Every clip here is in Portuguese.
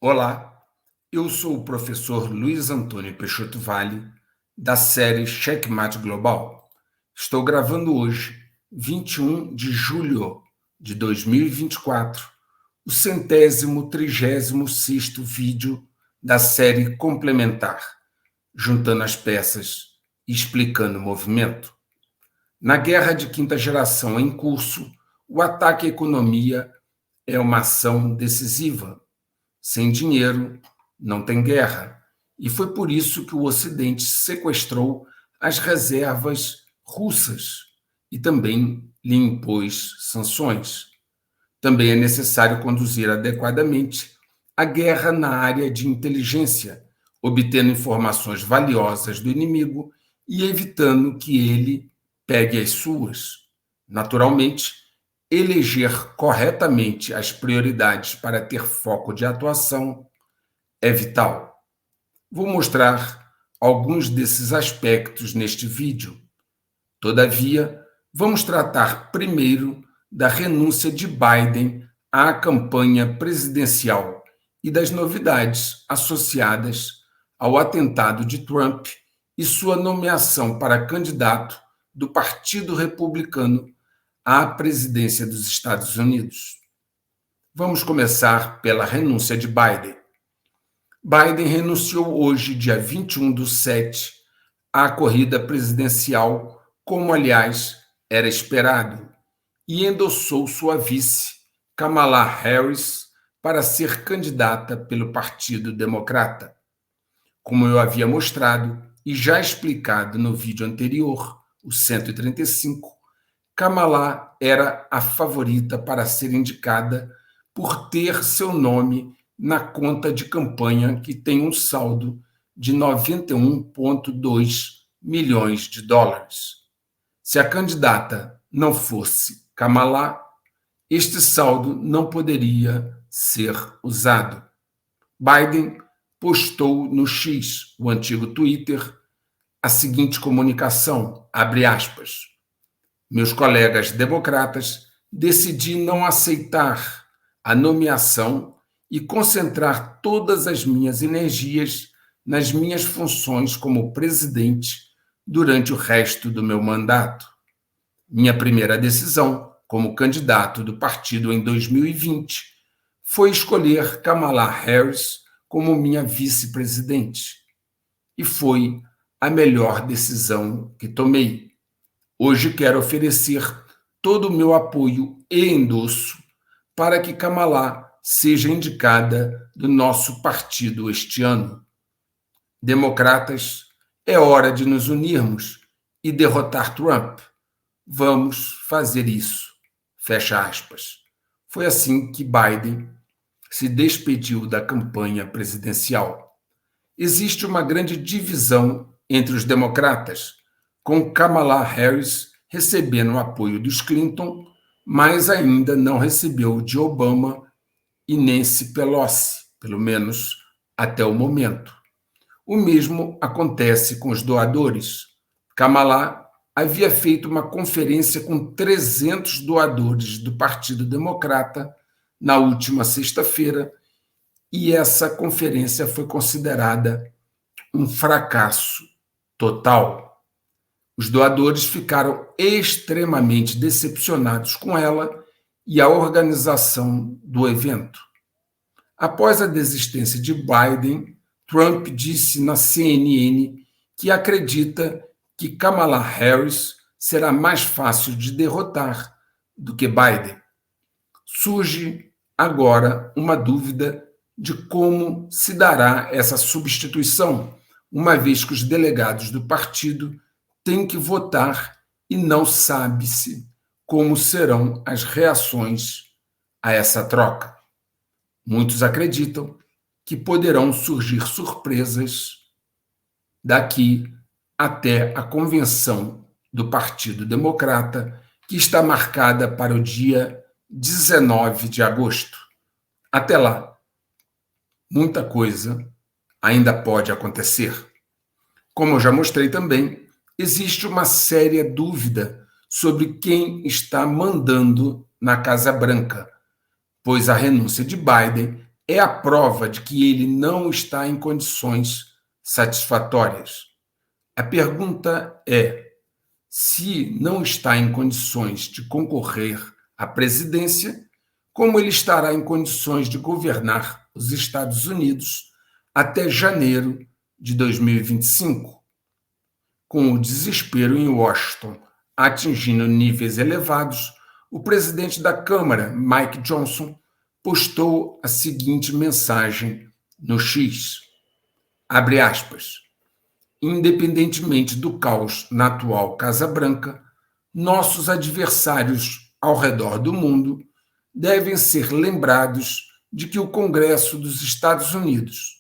Olá, eu sou o professor Luiz Antônio Peixoto Vale, da série Checkmate Global. Estou gravando hoje, 21 de julho de 2024, o 136º vídeo da série complementar, juntando as peças e explicando o movimento. Na guerra de quinta geração em curso, o ataque à economia é uma ação decisiva. Sem dinheiro, não tem guerra. E foi por isso que o Ocidente sequestrou as reservas russas e também lhe impôs sanções. Também é necessário conduzir adequadamente a guerra na área de inteligência, obtendo informações valiosas do inimigo e evitando que ele pegue as suas. Naturalmente, eleger corretamente as prioridades para ter foco de atuação é vital. Vou mostrar alguns desses aspectos neste vídeo. Todavia, vamos tratar primeiro da renúncia de Biden à campanha presidencial e das novidades associadas ao atentado de Trump e sua nomeação para candidato do Partido Republicano à presidência dos Estados Unidos. Vamos começar pela renúncia de Biden. Biden renunciou hoje, dia 21/7, à corrida presidencial, como, aliás, era esperado, e endossou sua vice, Kamala Harris, para ser candidata pelo Partido Democrata. Como eu havia mostrado e já explicado no vídeo anterior, o 135, Kamala era a favorita para ser indicada por ter seu nome na conta de campanha que tem um saldo de 91,2 milhões de dólares. Se a candidata não fosse Kamala, este saldo não poderia ser usado. Biden postou no X, o antigo Twitter, a seguinte comunicação, abre aspas: meus colegas democratas, decidi não aceitar a nomeação e concentrar todas as minhas energias nas minhas funções como presidente durante o resto do meu mandato. Minha primeira decisão como candidato do partido em 2020 foi escolher Kamala Harris como minha vice-presidente. E foi a melhor decisão que tomei. Hoje quero oferecer todo o meu apoio e endosso para que Kamala seja indicada do nosso partido este ano. Democratas, é hora de nos unirmos e derrotar Trump. Vamos fazer isso. Fecha aspas. Foi assim que Biden se despediu da campanha presidencial. Existe uma grande divisão entre os democratas, com Kamala Harris recebendo o apoio dos Clinton, mas ainda não recebeu o de Obama e Nancy Pelosi, pelo menos até o momento. O mesmo acontece com os doadores. Kamala havia feito uma conferência com 300 doadores do Partido Democrata na última sexta-feira, e essa conferência foi considerada um fracasso total. Os doadores ficaram extremamente decepcionados com ela e a organização do evento. Após a desistência de Biden, Trump disse na CNN que acredita que Kamala Harris será mais fácil de derrotar do que Biden. Surge agora uma dúvida de como se dará essa substituição, uma vez que os delegados do partido têm que votar e não sabe-se como serão as reações a essa troca. Muitos acreditam que poderão surgir surpresas daqui até a convenção do Partido Democrata, que está marcada para o dia 19 de agosto. Até lá, muita coisa ainda pode acontecer. Como eu já mostrei também, existe uma séria dúvida sobre quem está mandando na Casa Branca, pois a renúncia de Biden é a prova de que ele não está em condições satisfatórias. A pergunta é: se não está em condições de concorrer à presidência, como ele estará em condições de governar os Estados Unidos até janeiro de 2025? Com o desespero em Washington atingindo níveis elevados, o presidente da Câmara, Mike Johnson, postou a seguinte mensagem no X, abre aspas, independentemente do caos na atual Casa Branca, nossos adversários ao redor do mundo devem ser lembrados de que o Congresso dos Estados Unidos,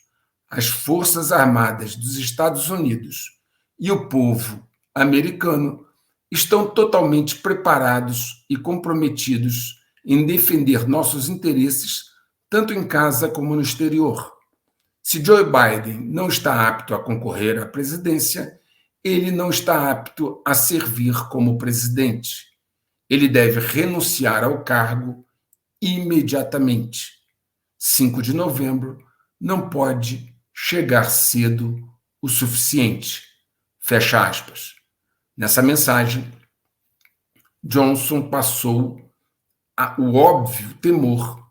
as Forças Armadas dos Estados Unidos e o povo americano estão totalmente preparados e comprometidos em defender nossos interesses, tanto em casa como no exterior. Se Joe Biden não está apto a concorrer à presidência, ele não está apto a servir como presidente. Ele deve renunciar ao cargo imediatamente. 5 de novembro não pode chegar cedo o suficiente. Fecha aspas. Nessa mensagem, Johnson passou o óbvio temor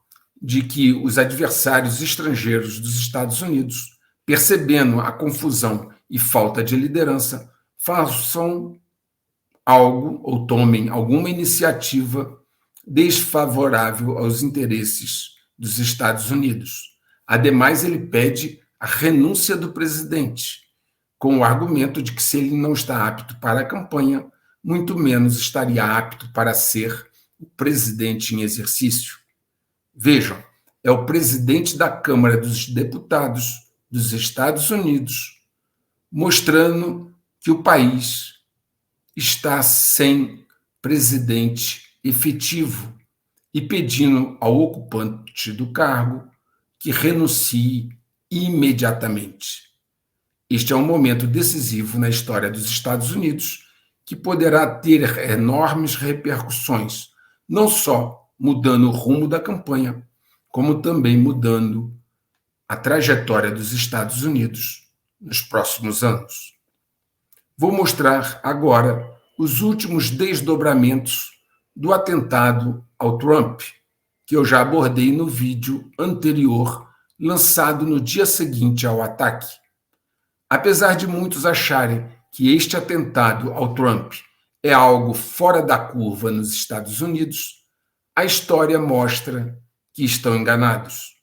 de que os adversários estrangeiros dos Estados Unidos, percebendo a confusão e falta de liderança, façam algo ou tomem alguma iniciativa desfavorável aos interesses dos Estados Unidos. Ademais, ele pede a renúncia do presidente, com o argumento de que se ele não está apto para a campanha, muito menos estaria apto para ser o presidente em exercício. Vejam, é o presidente da Câmara dos Deputados dos Estados Unidos mostrando que o país está sem presidente efetivo e pedindo ao ocupante do cargo que renuncie imediatamente. Este é um momento decisivo na história dos Estados Unidos que poderá ter enormes repercussões, não só mudando o rumo da campanha, como também mudando a trajetória dos Estados Unidos nos próximos anos. Vou mostrar agora os últimos desdobramentos do atentado ao Trump, que eu já abordei no vídeo anterior, lançado no dia seguinte ao ataque. Apesar de muitos acharem que este atentado ao Trump é algo fora da curva nos Estados Unidos, a história mostra que estão enganados.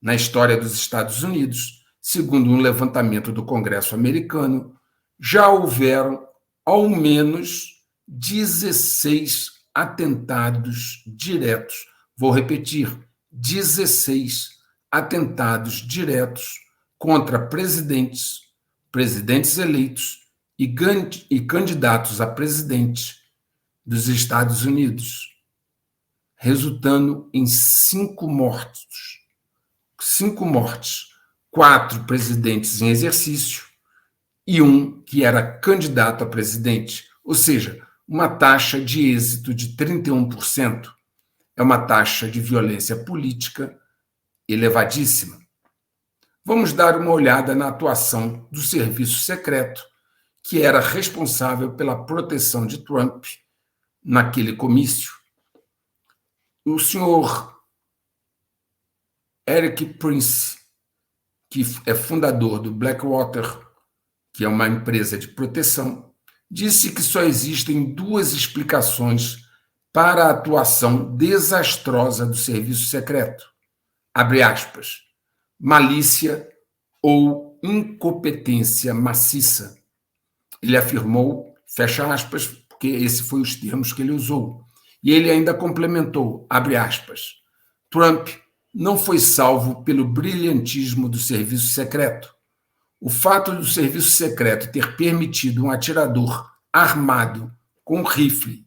Na história dos Estados Unidos, segundo um levantamento do Congresso americano, já houveram ao menos 16 atentados diretos. Vou repetir, 16 atentados diretos contra presidentes eleitos e candidatos a presidente dos Estados Unidos, resultando em 5 mortos. 5 mortes, 4 presidentes em exercício e um que era candidato a presidente, ou seja, uma taxa de êxito de 31%. É uma taxa de violência política elevadíssima. Vamos dar uma olhada na atuação do serviço secreto, que era responsável pela proteção de Trump naquele comício. O senhor Eric Prince, que é fundador do Blackwater, que é uma empresa de proteção, disse que só existem 2 explicações para a atuação desastrosa do serviço secreto. Abre aspas, malícia ou incompetência maciça. Ele afirmou, fecha aspas, porque esse foi os termos que ele usou. E ele ainda complementou, abre aspas, Trump não foi salvo pelo brilhantismo do serviço secreto. O fato do serviço secreto ter permitido um atirador armado com um rifle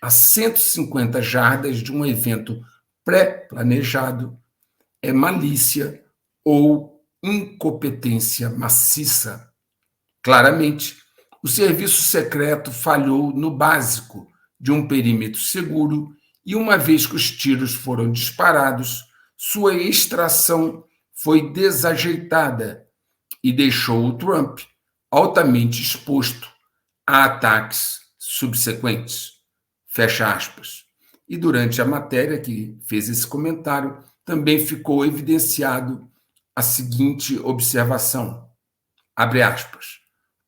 a 150 jardas de um evento pré-planejado é malícia ou incompetência maciça. Claramente, o serviço secreto falhou no básico de um perímetro seguro e, uma vez que os tiros foram disparados, sua extração foi desajeitada e deixou o Trump altamente exposto a ataques subsequentes. Fecha aspas. E durante a matéria que fez esse comentário, também ficou evidenciado a seguinte observação, abre aspas,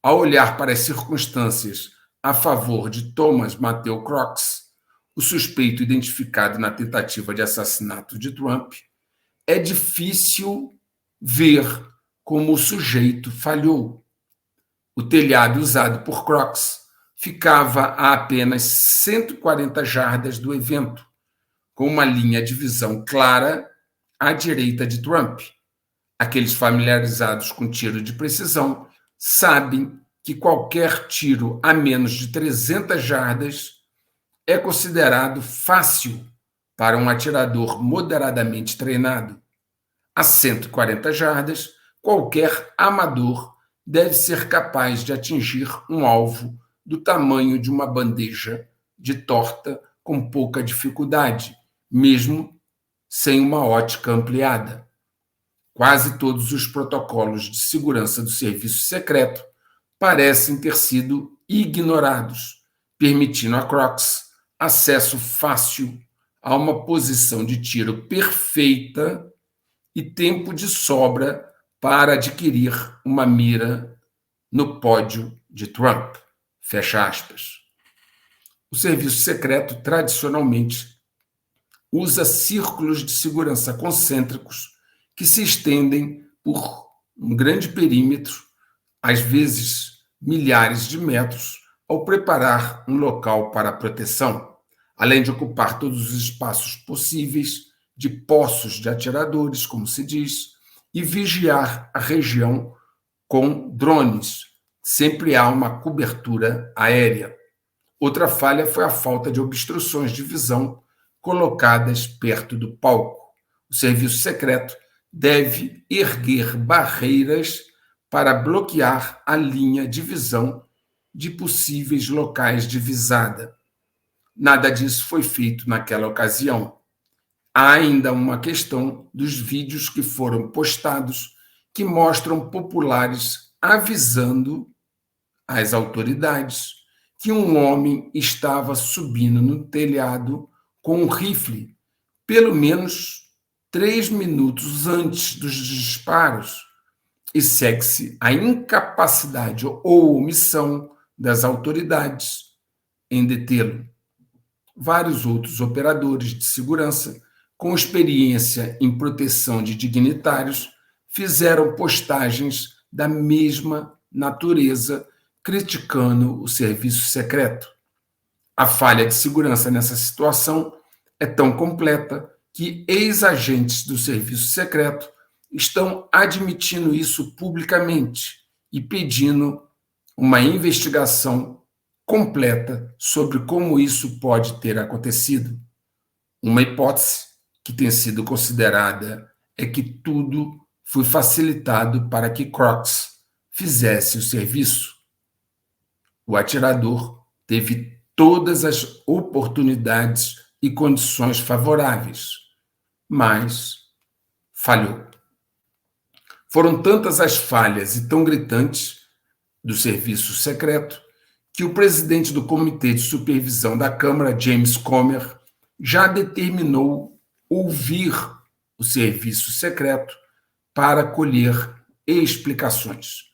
ao olhar para as circunstâncias a favor de Thomas Matthew Crooks, o suspeito identificado na tentativa de assassinato de Trump, é difícil ver como o sujeito falhou. O telhado usado por Crooks ficava a apenas 140 jardas do evento, com uma linha de visão clara à direita de Trump. Aqueles familiarizados com tiro de precisão sabem que qualquer tiro a menos de 300 jardas é considerado fácil para um atirador moderadamente treinado. A 140 jardas, qualquer amador deve ser capaz de atingir um alvo do tamanho de uma bandeja de torta com pouca dificuldade, mesmo sem uma ótica ampliada. Quase todos os protocolos de segurança do serviço secreto parecem ter sido ignorados, permitindo a Crooks acesso fácil a uma posição de tiro perfeita e tempo de sobra para adquirir uma mira no pódio de Trump. Fecha aspas. O serviço secreto, tradicionalmente, usa círculos de segurança concêntricos que se estendem por um grande perímetro, às vezes milhares de metros, ao preparar um local para a proteção, além de ocupar todos os espaços possíveis de poços de atiradores, como se diz, e vigiar a região com drones. Sempre há uma cobertura aérea. Outra falha foi a falta de obstruções de visão colocadas perto do palco. O serviço secreto deve erguer barreiras para bloquear a linha de visão de possíveis locais de visada. Nada disso foi feito naquela ocasião. Há ainda uma questão dos vídeos que foram postados que mostram populares avisando as autoridades que um homem estava subindo no telhado com um rifle, pelo menos 3 minutos antes dos disparos, e segue-se a incapacidade ou omissão das autoridades em detê-lo. Vários outros operadores de segurança, com experiência em proteção de dignitários, fizeram postagens da mesma natureza, criticando o serviço secreto. A falha de segurança nessa situação é tão completa que ex-agentes do serviço secreto estão admitindo isso publicamente e pedindo uma investigação completa sobre como isso pode ter acontecido. Uma hipótese que tem sido considerada é que tudo foi facilitado para que Crooks fizesse o serviço. O atirador teve todas as oportunidades e condições favoráveis, mas falhou. Foram tantas as falhas e tão gritantes do serviço secreto que o presidente do Comitê de Supervisão da Câmara, James Comer, já determinou ouvir o serviço secreto para colher explicações.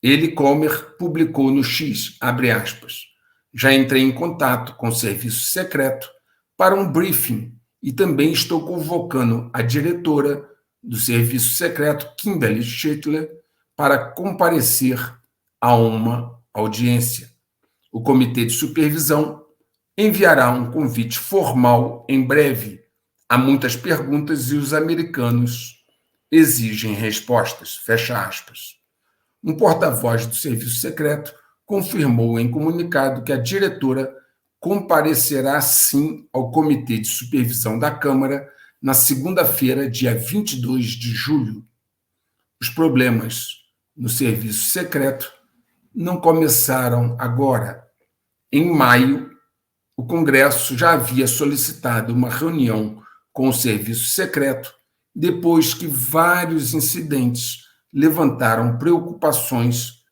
Ele, Comer, publicou no X, abre aspas, já entrei em contato com o serviço secreto para um briefing e também estou convocando a diretora do serviço secreto, Kimberly Schittler, para comparecer a uma audiência. O Comitê de Supervisão enviará um convite formal em breve. Há muitas perguntas e os americanos exigem respostas. Fecha aspas. Um porta-voz do Serviço Secreto confirmou em comunicado que a diretora comparecerá sim ao Comitê de Supervisão da Câmara na segunda-feira, dia 22 de julho. Os problemas no Serviço Secreto não começaram agora. Em maio, o Congresso já havia solicitado uma reunião com o Serviço Secreto depois que vários incidentes levantaram preocupações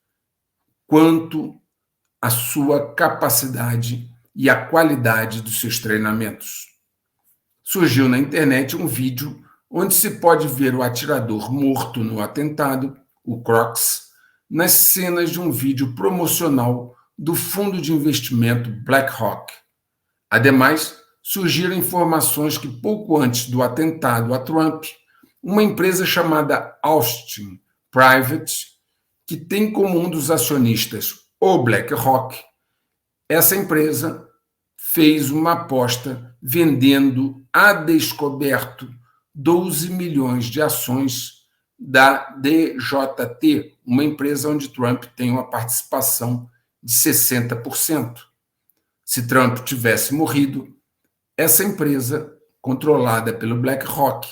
quanto à sua capacidade e à qualidade dos seus treinamentos. Surgiu na internet um vídeo onde se pode ver o atirador morto no atentado, o Crocs, nas cenas de um vídeo promocional do fundo de investimento BlackRock. Ademais, surgiram informações que pouco antes do atentado a Trump, uma empresa chamada Austin Private, que tem como um dos acionistas o BlackRock, essa empresa fez uma aposta vendendo a descoberto 12 milhões de ações da DJT, uma empresa onde Trump tem uma participação de 60%. Se Trump tivesse morrido, essa empresa, controlada pelo BlackRock,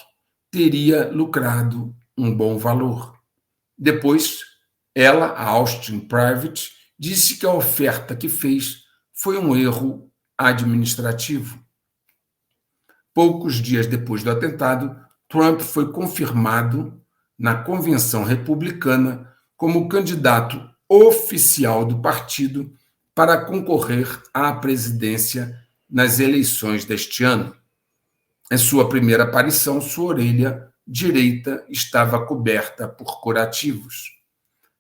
teria lucrado um bom valor. Depois, ela, a Austin Private, disse que a oferta que fez foi um erro administrativo. Poucos dias depois do atentado, Trump foi confirmado na convenção republicana como candidato oficial do partido para concorrer à presidência nas eleições deste ano. Em sua primeira aparição, sua orelha direita estava coberta por curativos.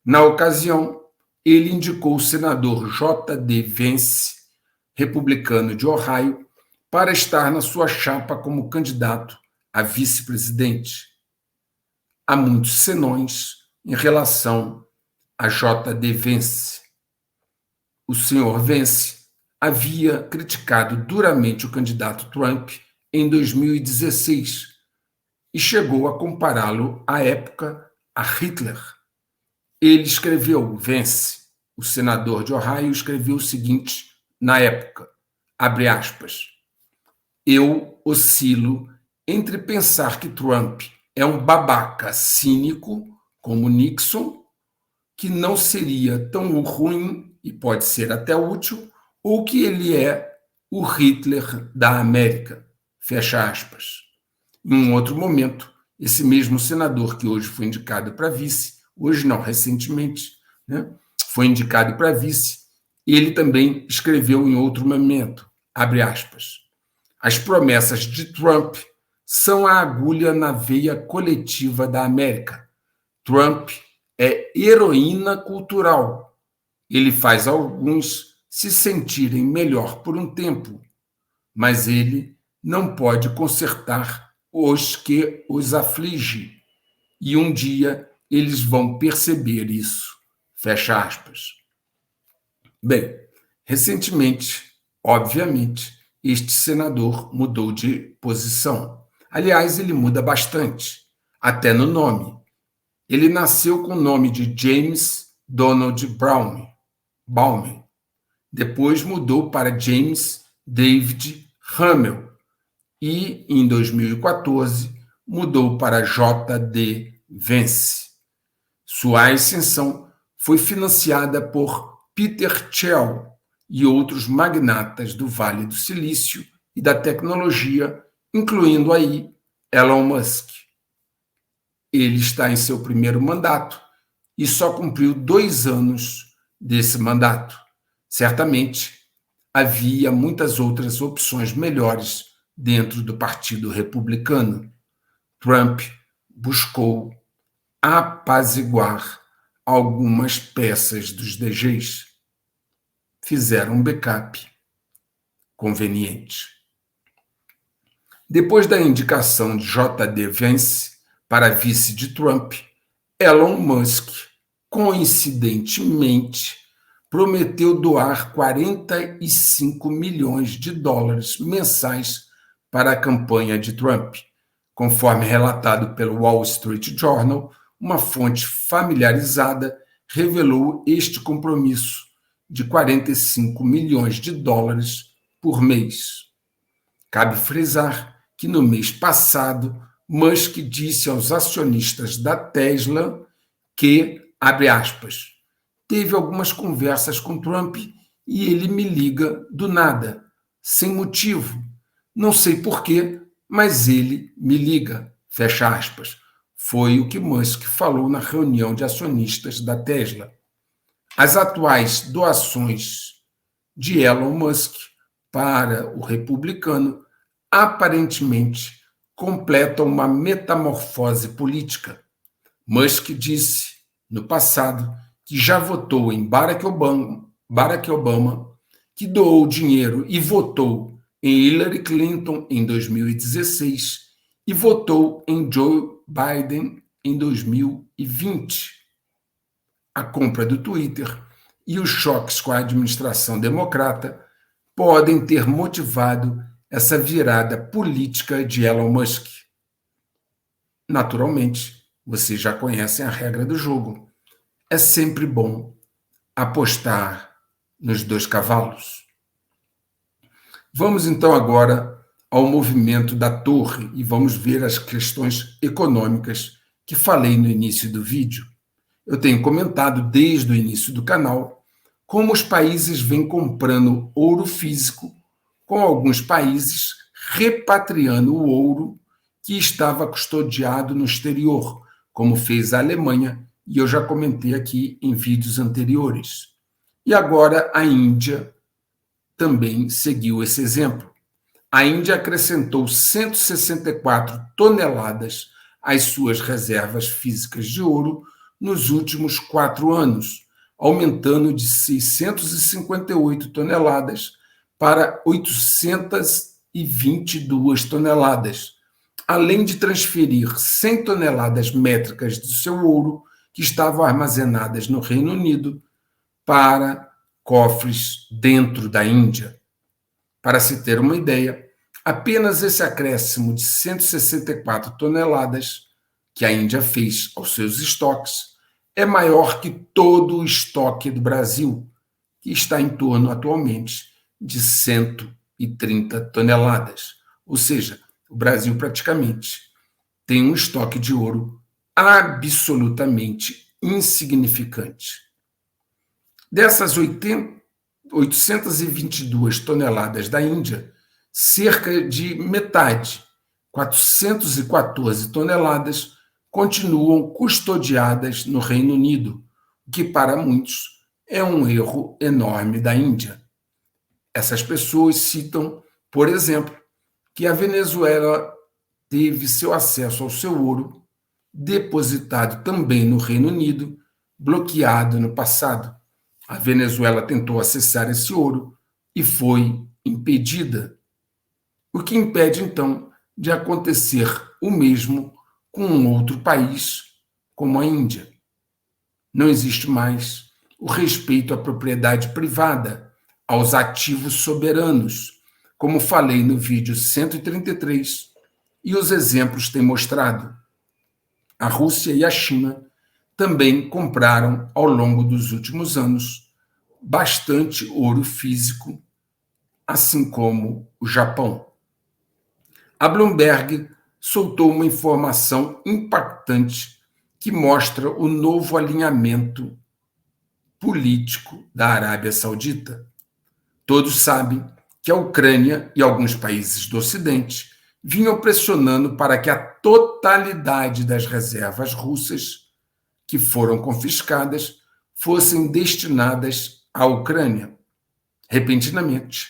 Na ocasião, ele indicou o senador J.D. Vance, republicano de Ohio, para estar na sua chapa como candidato a vice-presidente. Há muitos senões em relação a J.D. Vance. O senhor Vance havia criticado duramente o candidato Trump em 2016 e chegou a compará-lo, à época, a Hitler. Ele escreveu, Vance, o senador de Ohio, escreveu o seguinte na época, abre aspas, eu oscilo entre pensar que Trump é um babaca cínico, como Nixon, que não seria tão ruim e pode ser até útil, ou que ele é o Hitler da América, fecha aspas. Em um outro momento, esse mesmo senador que hoje foi indicado para vice, hoje não, recentemente, né, foi indicado para vice, ele também escreveu em outro momento, abre aspas, as promessas de Trump são a agulha na veia coletiva da América. Trump é heroína cultural. Ele faz alguns se sentirem melhor por um tempo, mas ele não pode consertar os que os aflige. E um dia eles vão perceber isso. Fecha aspas. Bem, recentemente, obviamente, este senador mudou de posição. Aliás, ele muda bastante, até no nome. Ele nasceu com o nome de James Donald Bauman. Depois mudou para James David Hummel e, em 2014, mudou para J.D. Vance. Sua ascensão foi financiada por Peter Thiel e outros magnatas do Vale do Silício e da tecnologia, incluindo aí Elon Musk. Ele está em seu primeiro mandato e só cumpriu 2 anos desse mandato. Certamente, havia muitas outras opções melhores dentro do Partido Republicano. Trump buscou apaziguar algumas peças dos DGs. Fizeram um backup conveniente. Depois da indicação de J.D. Vance para vice de Trump, Elon Musk, coincidentemente, prometeu doar 45 milhões de dólares mensais para a campanha de Trump, conforme relatado pelo Wall Street Journal. Uma fonte familiarizada revelou este compromisso de 45 milhões de dólares por mês. Cabe frisar que no mês passado, Musk disse aos acionistas da Tesla que, abre aspas, teve algumas conversas com Trump e ele me liga do nada, sem motivo. Não sei porquê, mas ele me liga, fecha aspas. Foi o que Musk falou na reunião de acionistas da Tesla. As atuais doações de Elon Musk para o republicano aparentemente completam uma metamorfose política. Musk disse no passado que já votou em Barack Obama, que doou dinheiro e votou em Hillary Clinton em 2016 e votou em Joe Biden em 2020. A compra do Twitter e os choques com a administração democrata podem ter motivado essa virada política de Elon Musk. Naturalmente, vocês já conhecem a regra do jogo. É sempre bom apostar nos dois cavalos. Vamos então agora ao movimento da torre e vamos ver as questões econômicas que falei no início do vídeo. Eu tenho comentado desde o início do canal como os países vêm comprando ouro físico, com alguns países repatriando o ouro que estava custodiado no exterior, como fez a Alemanha, e eu já comentei aqui em vídeos anteriores. E agora a Índia também seguiu esse exemplo. A Índia acrescentou 164 toneladas às suas reservas físicas de ouro nos últimos 4 anos, aumentando de 658 toneladas para 822 toneladas, além de transferir 100 toneladas métricas do seu ouro, que estavam armazenadas no Reino Unido, para cofres dentro da Índia. Para se ter uma ideia, apenas esse acréscimo de 164 toneladas que a Índia fez aos seus estoques é maior que todo o estoque do Brasil, que está em torno atualmente de 130 toneladas. Ou seja, o Brasil praticamente tem um estoque de ouro absolutamente insignificante. Dessas 822 toneladas da Índia, cerca de metade, 414 toneladas, continuam custodiadas no Reino Unido, o que para muitos é um erro enorme da Índia. Essas pessoas citam, por exemplo, que a Venezuela teve seu acesso ao seu ouro depositado também no Reino Unido, bloqueado no passado. A Venezuela tentou acessar esse ouro e foi impedida. O que impede, então, de acontecer o mesmo com um outro país, como a Índia. Não existe mais o respeito à propriedade privada, aos ativos soberanos, como falei no vídeo 133, e os exemplos têm mostrado. A Rússia e a China também compraram, ao longo dos últimos anos, bastante ouro físico, assim como o Japão. A Bloomberg soltou uma informação impactante que mostra o novo alinhamento político da Arábia Saudita. Todos sabem que a Ucrânia e alguns países do Ocidente vinham pressionando para que a totalidade das reservas russas que foram confiscadas fossem destinadas à Ucrânia. Repentinamente,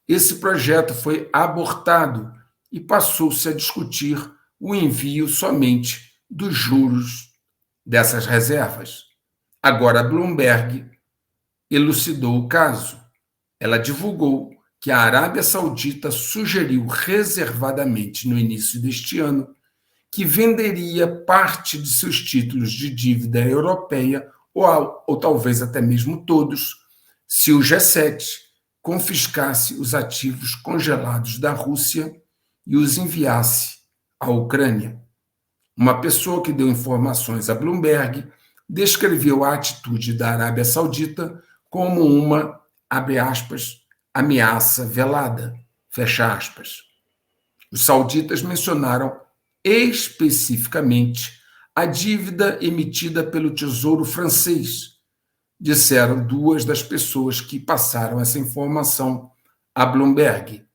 esse projeto foi abortado e passou-se a discutir o envio somente dos juros dessas reservas. Agora, a Bloomberg elucidou o caso. Ela divulgou que a Arábia Saudita sugeriu reservadamente no início deste ano que venderia parte de seus títulos de dívida europeia, ou talvez até mesmo todos, se o G7 confiscasse os ativos congelados da Rússia e os enviasse à Ucrânia. Uma pessoa que deu informações à Bloomberg descreveu a atitude da Arábia Saudita como uma, abre aspas, ameaça velada, fecha aspas. Os sauditas mencionaram especificamente a dívida emitida pelo Tesouro francês, disseram duas das pessoas que passaram essa informação à Bloomberg.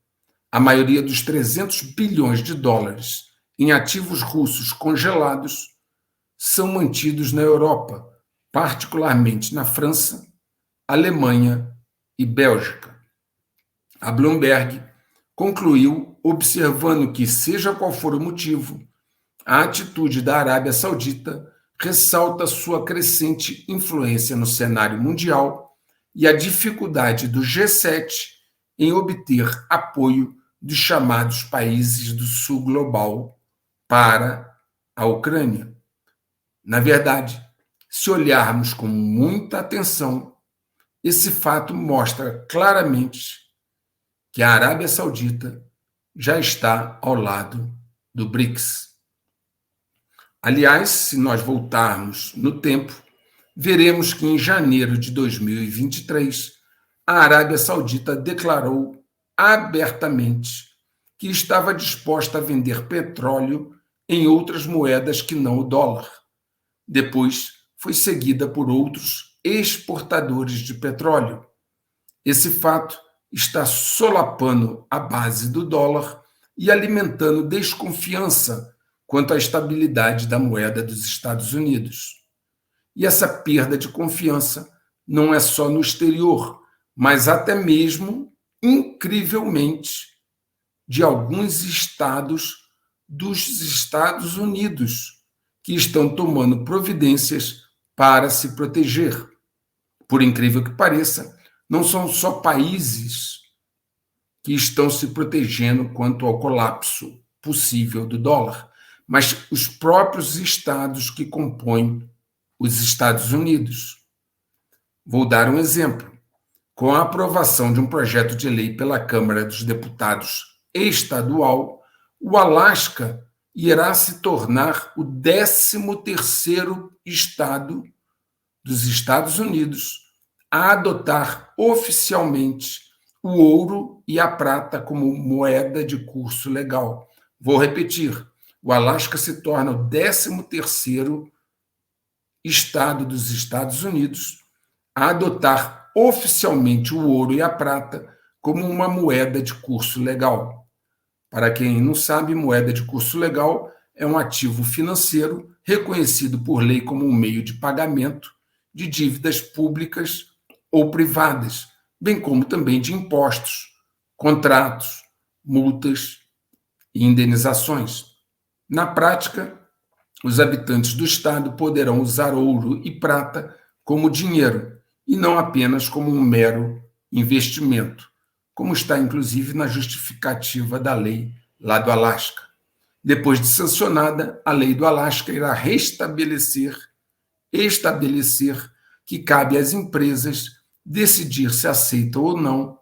A maioria dos 300 bilhões de dólares em ativos russos congelados são mantidos na Europa, particularmente na França, Alemanha e Bélgica. A Bloomberg concluiu observando que, seja qual for o motivo, a atitude da Arábia Saudita ressalta sua crescente influência no cenário mundial e a dificuldade do G7 em obter apoio dos chamados países do sul global para a Ucrânia. Na verdade, se olharmos com muita atenção, esse fato mostra claramente que a Arábia Saudita já está ao lado do BRICS. Aliás, se nós voltarmos no tempo, veremos que em janeiro de 2023, a Arábia Saudita declarou abertamente que estava disposta a vender petróleo em outras moedas que não o dólar. Depois, foi seguida por outros exportadores de petróleo. Esse fato está solapando a base do dólar e alimentando desconfiança quanto à estabilidade da moeda dos Estados Unidos. E essa perda de confiança não é só no exterior, mas até mesmo, incrivelmente, de alguns estados dos Estados Unidos, que estão tomando providências para se proteger. Por incrível que pareça, não são só países que estão se protegendo quanto ao colapso possível do dólar, mas os próprios estados que compõem os Estados Unidos. Vou dar um exemplo. Com a aprovação de um projeto de lei pela Câmara dos Deputados estadual, o Alasca irá se tornar o 13º estado dos Estados Unidos a adotar oficialmente o ouro e a prata como moeda de curso legal. Vou repetir, o Alasca se torna o 13º estado dos Estados Unidos a adotar oficialmente o ouro e a prata como uma moeda de curso legal. Para quem não sabe, moeda de curso legal é um ativo financeiro reconhecido por lei como um meio de pagamento de dívidas públicas ou privadas, bem como também de impostos, contratos, multas e indenizações. Na prática, os habitantes do estado poderão usar ouro e prata como dinheiro e não apenas como um mero investimento, como está inclusive na justificativa da lei lá do Alasca. Depois de sancionada, a lei do Alasca irá estabelecer que cabe às empresas decidir se aceitam ou não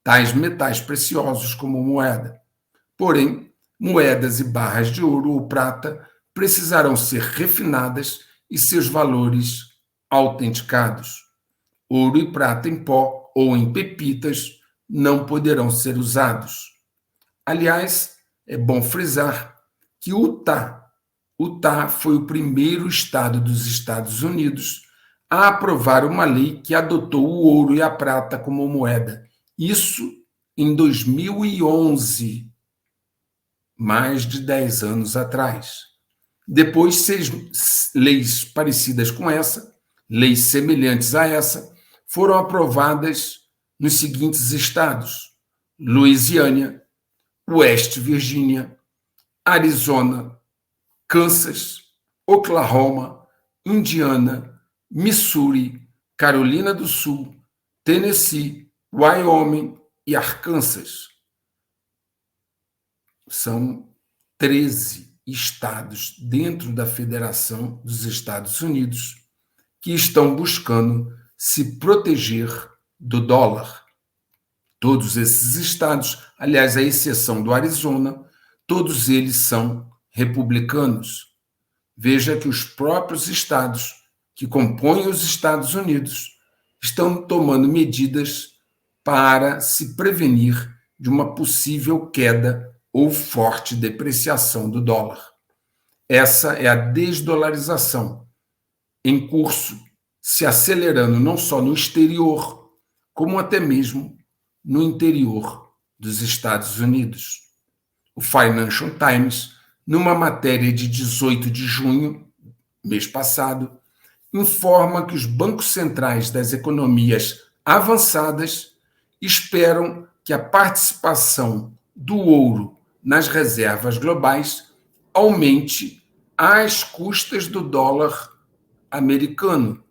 tais metais preciosos como moeda. Porém, moedas e barras de ouro ou prata precisarão ser refinadas e seus valores autenticados. Ouro e prata em pó ou em pepitas não poderão ser usados. Aliás, é bom frisar que Utah foi o primeiro estado dos Estados Unidos a aprovar uma lei que adotou o ouro e a prata como moeda. Isso em 2011, mais de 10 anos atrás. Depois, 6 leis parecidas com essa, leis semelhantes a essa, foram aprovadas nos seguintes estados: Louisiana, West Virgínia, Arizona, Kansas, Oklahoma, Indiana, Missouri, Carolina do Sul, Tennessee, Wyoming e Arkansas. São 13 estados dentro da Federação dos Estados Unidos que estão buscando se proteger do dólar. Todos esses estados, aliás, à exceção do Arizona, todos eles são republicanos. Veja que os próprios estados que compõem os Estados Unidos estão tomando medidas para se prevenir de uma possível queda ou forte depreciação do dólar. Essa é a desdolarização em curso, se acelerando não só no exterior, como até mesmo no interior dos Estados Unidos. O Financial Times numa matéria de 18 de junho, mês passado, informa que os bancos centrais das economias avançadas esperam que a participação do ouro nas reservas globais aumente às custas do dólar americano,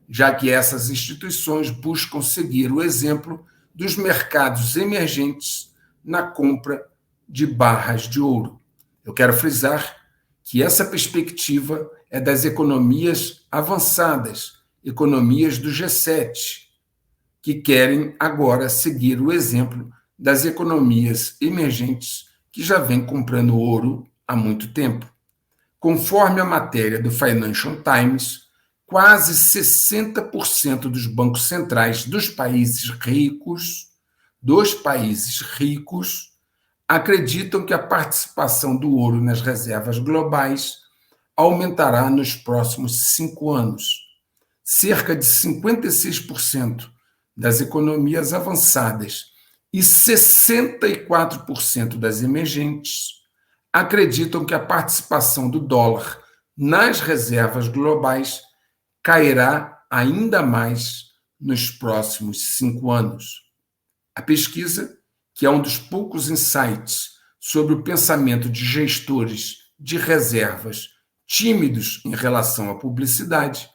já que essas instituições buscam seguir o exemplo dos mercados emergentes na compra de barras de ouro. Eu quero frisar que essa perspectiva é das economias avançadas, economias do G7, que querem agora seguir o exemplo das economias emergentes que já vêm comprando ouro há muito tempo. Conforme a matéria do Financial Times, quase 60% dos bancos centrais dos países ricos, acreditam que a participação do ouro nas reservas globais aumentará nos próximos 5 anos. Cerca de 56% das economias avançadas e 64% das emergentes acreditam que a participação do dólar nas reservas globais cairá ainda mais nos próximos 5 anos. A pesquisa, que é um dos poucos insights sobre o pensamento de gestores de reservas tímidos em relação à publicidade,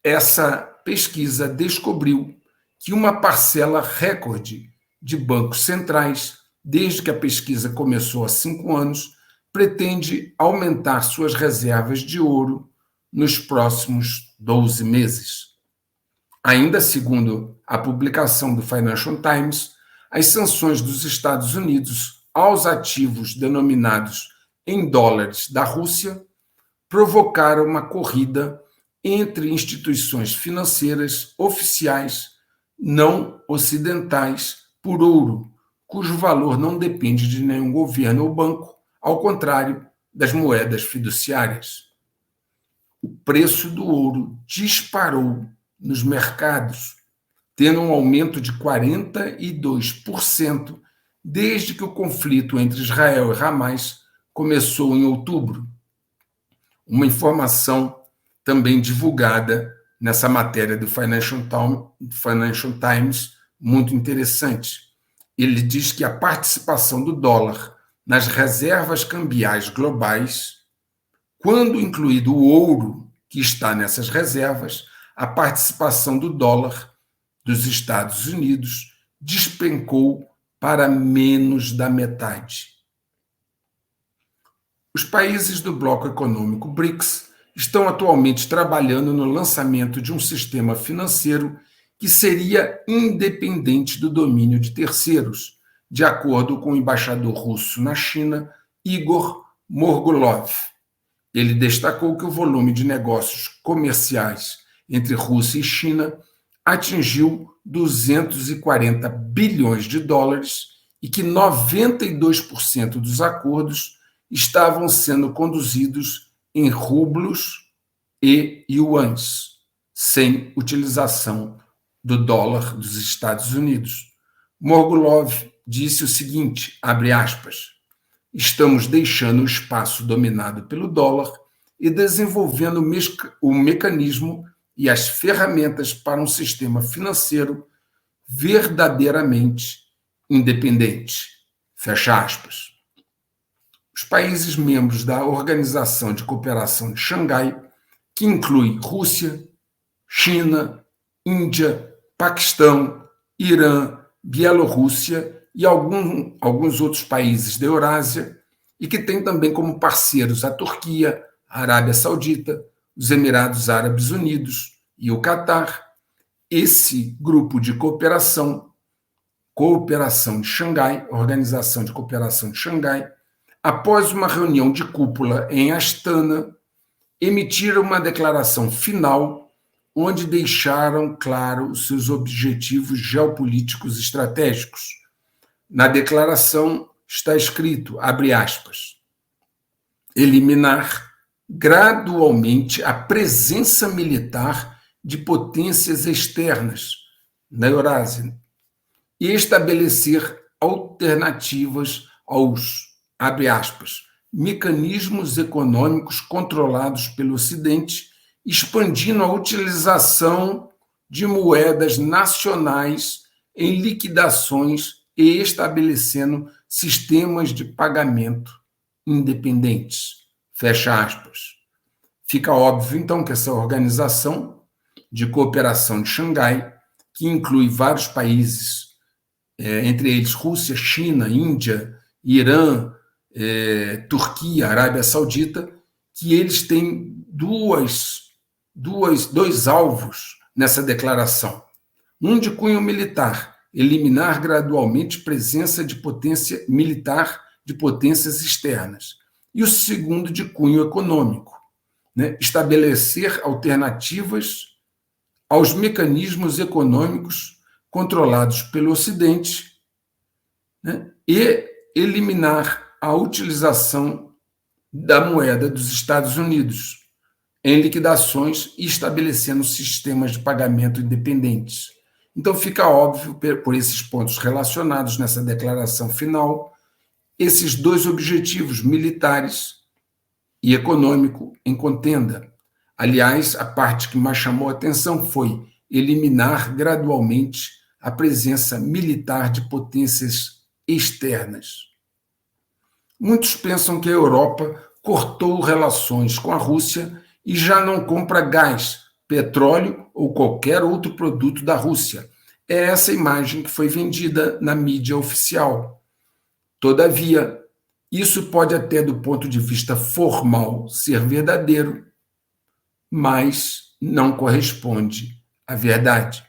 essa pesquisa descobriu que uma parcela recorde de bancos centrais, desde que a pesquisa começou há 5 anos, pretende aumentar suas reservas de ouro nos próximos 12 meses. Ainda segundo a publicação do Financial Times, as sanções dos Estados Unidos aos ativos denominados em dólares da Rússia provocaram uma corrida entre instituições financeiras oficiais não ocidentais por ouro, cujo valor não depende de nenhum governo ou banco, ao contrário das moedas fiduciárias. O preço do ouro disparou nos mercados, tendo um aumento de 42% desde que o conflito entre Israel e Hamas começou em outubro. Uma informação também divulgada nessa matéria do Financial Times, muito interessante. Ele diz que a participação do dólar nas reservas cambiais globais, quando incluído o ouro que está nessas reservas, a participação do dólar dos Estados Unidos despencou para menos da metade. Os países do bloco econômico BRICS estão atualmente trabalhando no lançamento de um sistema financeiro que seria independente do domínio de terceiros, de acordo com o embaixador russo na China, Igor Morgulov. Ele destacou que o volume de negócios comerciais entre Rússia e China atingiu 240 bilhões de dólares e que 92% dos acordos estavam sendo conduzidos em rublos e yuans, sem utilização do dólar dos Estados Unidos. Morgulov disse o seguinte, abre aspas, estamos deixando o espaço dominado pelo dólar e desenvolvendo o mecanismo e as ferramentas para um sistema financeiro verdadeiramente independente. Fecha aspas. Os países membros da Organização de Cooperação de Xangai, que inclui Rússia, China, Índia, Paquistão, Irã, Bielorrússia e alguns outros países da Eurásia, e que tem também como parceiros a Turquia, a Arábia Saudita, os Emirados Árabes Unidos e o Catar. Esse grupo de Cooperação de Xangai, Organização de Cooperação de Xangai, após uma reunião de cúpula em Astana, emitiram uma declaração final onde deixaram claro os seus objetivos geopolíticos estratégicos. Na declaração está escrito, abre aspas, eliminar gradualmente a presença militar de potências externas na Eurásia e estabelecer alternativas aos, abre aspas, mecanismos econômicos controlados pelo Ocidente, expandindo a utilização de moedas nacionais em liquidações e estabelecendo sistemas de pagamento independentes. Fecha aspas. Fica óbvio, então, que essa organização de cooperação de Xangai, que inclui vários países, entre eles Rússia, China, Índia, Irã, Turquia, Arábia Saudita, que eles têm dois alvos nessa declaração. Um de cunho militar, eliminar gradualmente presença de potência militar de potências externas. E o segundo de cunho econômico, né? Estabelecer alternativas aos mecanismos econômicos controlados pelo Ocidente, né? E eliminar a utilização da moeda dos Estados Unidos em liquidações e estabelecendo sistemas de pagamento independentes. Então, fica óbvio, por esses pontos relacionados nessa declaração final, esses dois objetivos, militares e econômico, em contenda. Aliás, a parte que mais chamou a atenção foi eliminar gradualmente a presença militar de potências externas. Muitos pensam que a Europa cortou relações com a Rússia e já não compra gás, petróleo ou qualquer outro produto da Rússia. É essa imagem que foi vendida na mídia oficial. Todavia, isso pode até do ponto de vista formal ser verdadeiro, mas não corresponde à verdade.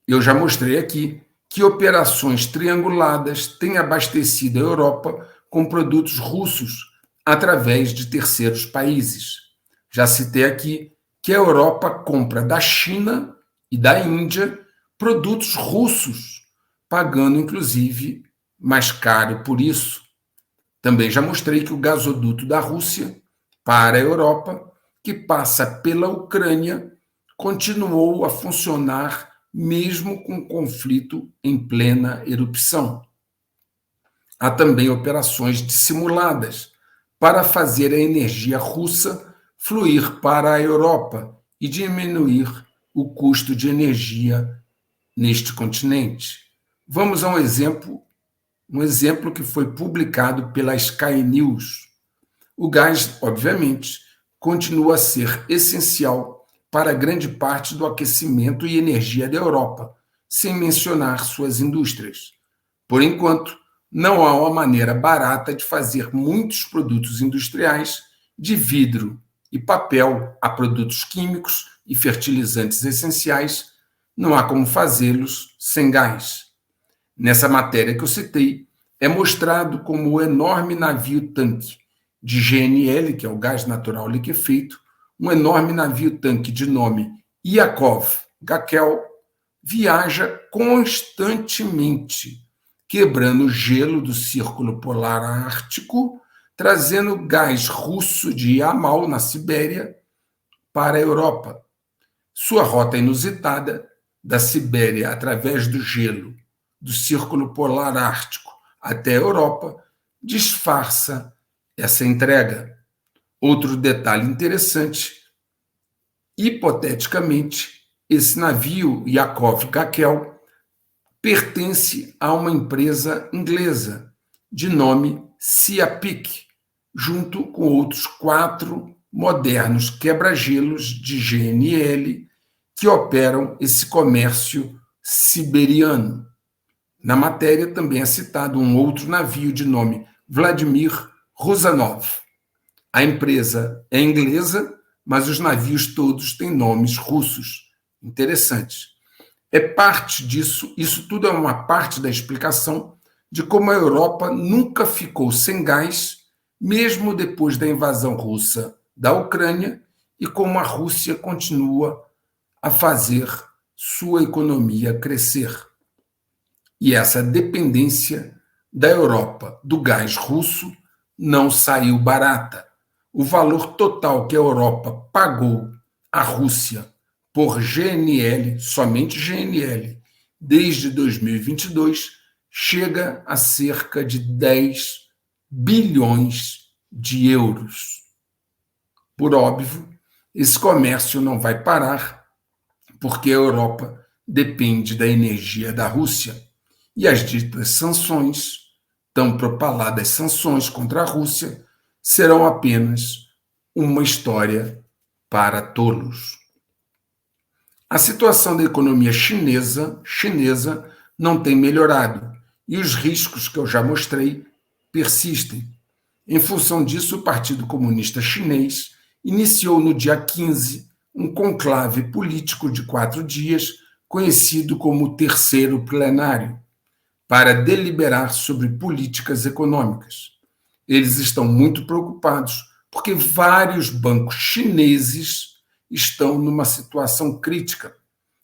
Eu já mostrei aqui que operações trianguladas têm abastecido a Europa com produtos russos através de terceiros países. Já citei aqui que a Europa compra da China e da Índia produtos russos, pagando inclusive mais caro por isso. Também já mostrei que o gasoduto da Rússia para a Europa, que passa pela Ucrânia, continuou a funcionar mesmo com o conflito em plena erupção. Há também operações dissimuladas para fazer a energia russa fluir para a Europa e diminuir o custo de energia neste continente. Vamos a um exemplo que foi publicado pela Sky News. O gás, obviamente, continua a ser essencial para grande parte do aquecimento e energia da Europa, sem mencionar suas indústrias. Por enquanto, não há uma maneira barata de fazer muitos produtos industriais, de vidro e papel a produtos químicos e fertilizantes essenciais, não há como fazê-los sem gás. Nessa matéria que eu citei, é mostrado como o enorme navio-tanque de GNL, que é o gás natural liquefeito, um enorme navio-tanque de nome Yakov Gakel, viaja constantemente, quebrando o gelo do Círculo Polar Ártico, trazendo gás russo de Yamal, na Sibéria, para a Europa. Sua rota inusitada, da Sibéria através do gelo do Círculo Polar Ártico até a Europa, disfarça essa entrega. Outro detalhe interessante, hipoteticamente, esse navio Yakov Gakel pertence a uma empresa inglesa de nome Siapic, junto com outros 4 modernos quebra-gelos de GNL que operam esse comércio siberiano. Na matéria também é citado um outro navio de nome Vladimir Rosanov. A empresa é inglesa, mas os navios todos têm nomes russos. Interessante. É parte disso, isso tudo é uma parte da explicação de como a Europa nunca ficou sem gás, mesmo depois da invasão russa da Ucrânia, e como a Rússia continua a fazer sua economia crescer. E essa dependência da Europa do gás russo não saiu barata. O valor total que a Europa pagou à Rússia por GNL, somente GNL, desde 2022, chega a cerca de 10 bilhões de euros. Por óbvio, esse comércio não vai parar, porque a Europa depende da energia da Rússia e as ditas sanções, tão propaladas sanções contra a Rússia, serão apenas uma história para tolos. A situação da economia chinesa não tem melhorado e os riscos que eu já mostrei persistem. Em função disso, o Partido Comunista Chinês iniciou no dia 15 um conclave político de 4 dias, conhecido como o Terceiro Plenário, para deliberar sobre políticas econômicas. Eles estão muito preocupados porque vários bancos chineses estão numa situação crítica.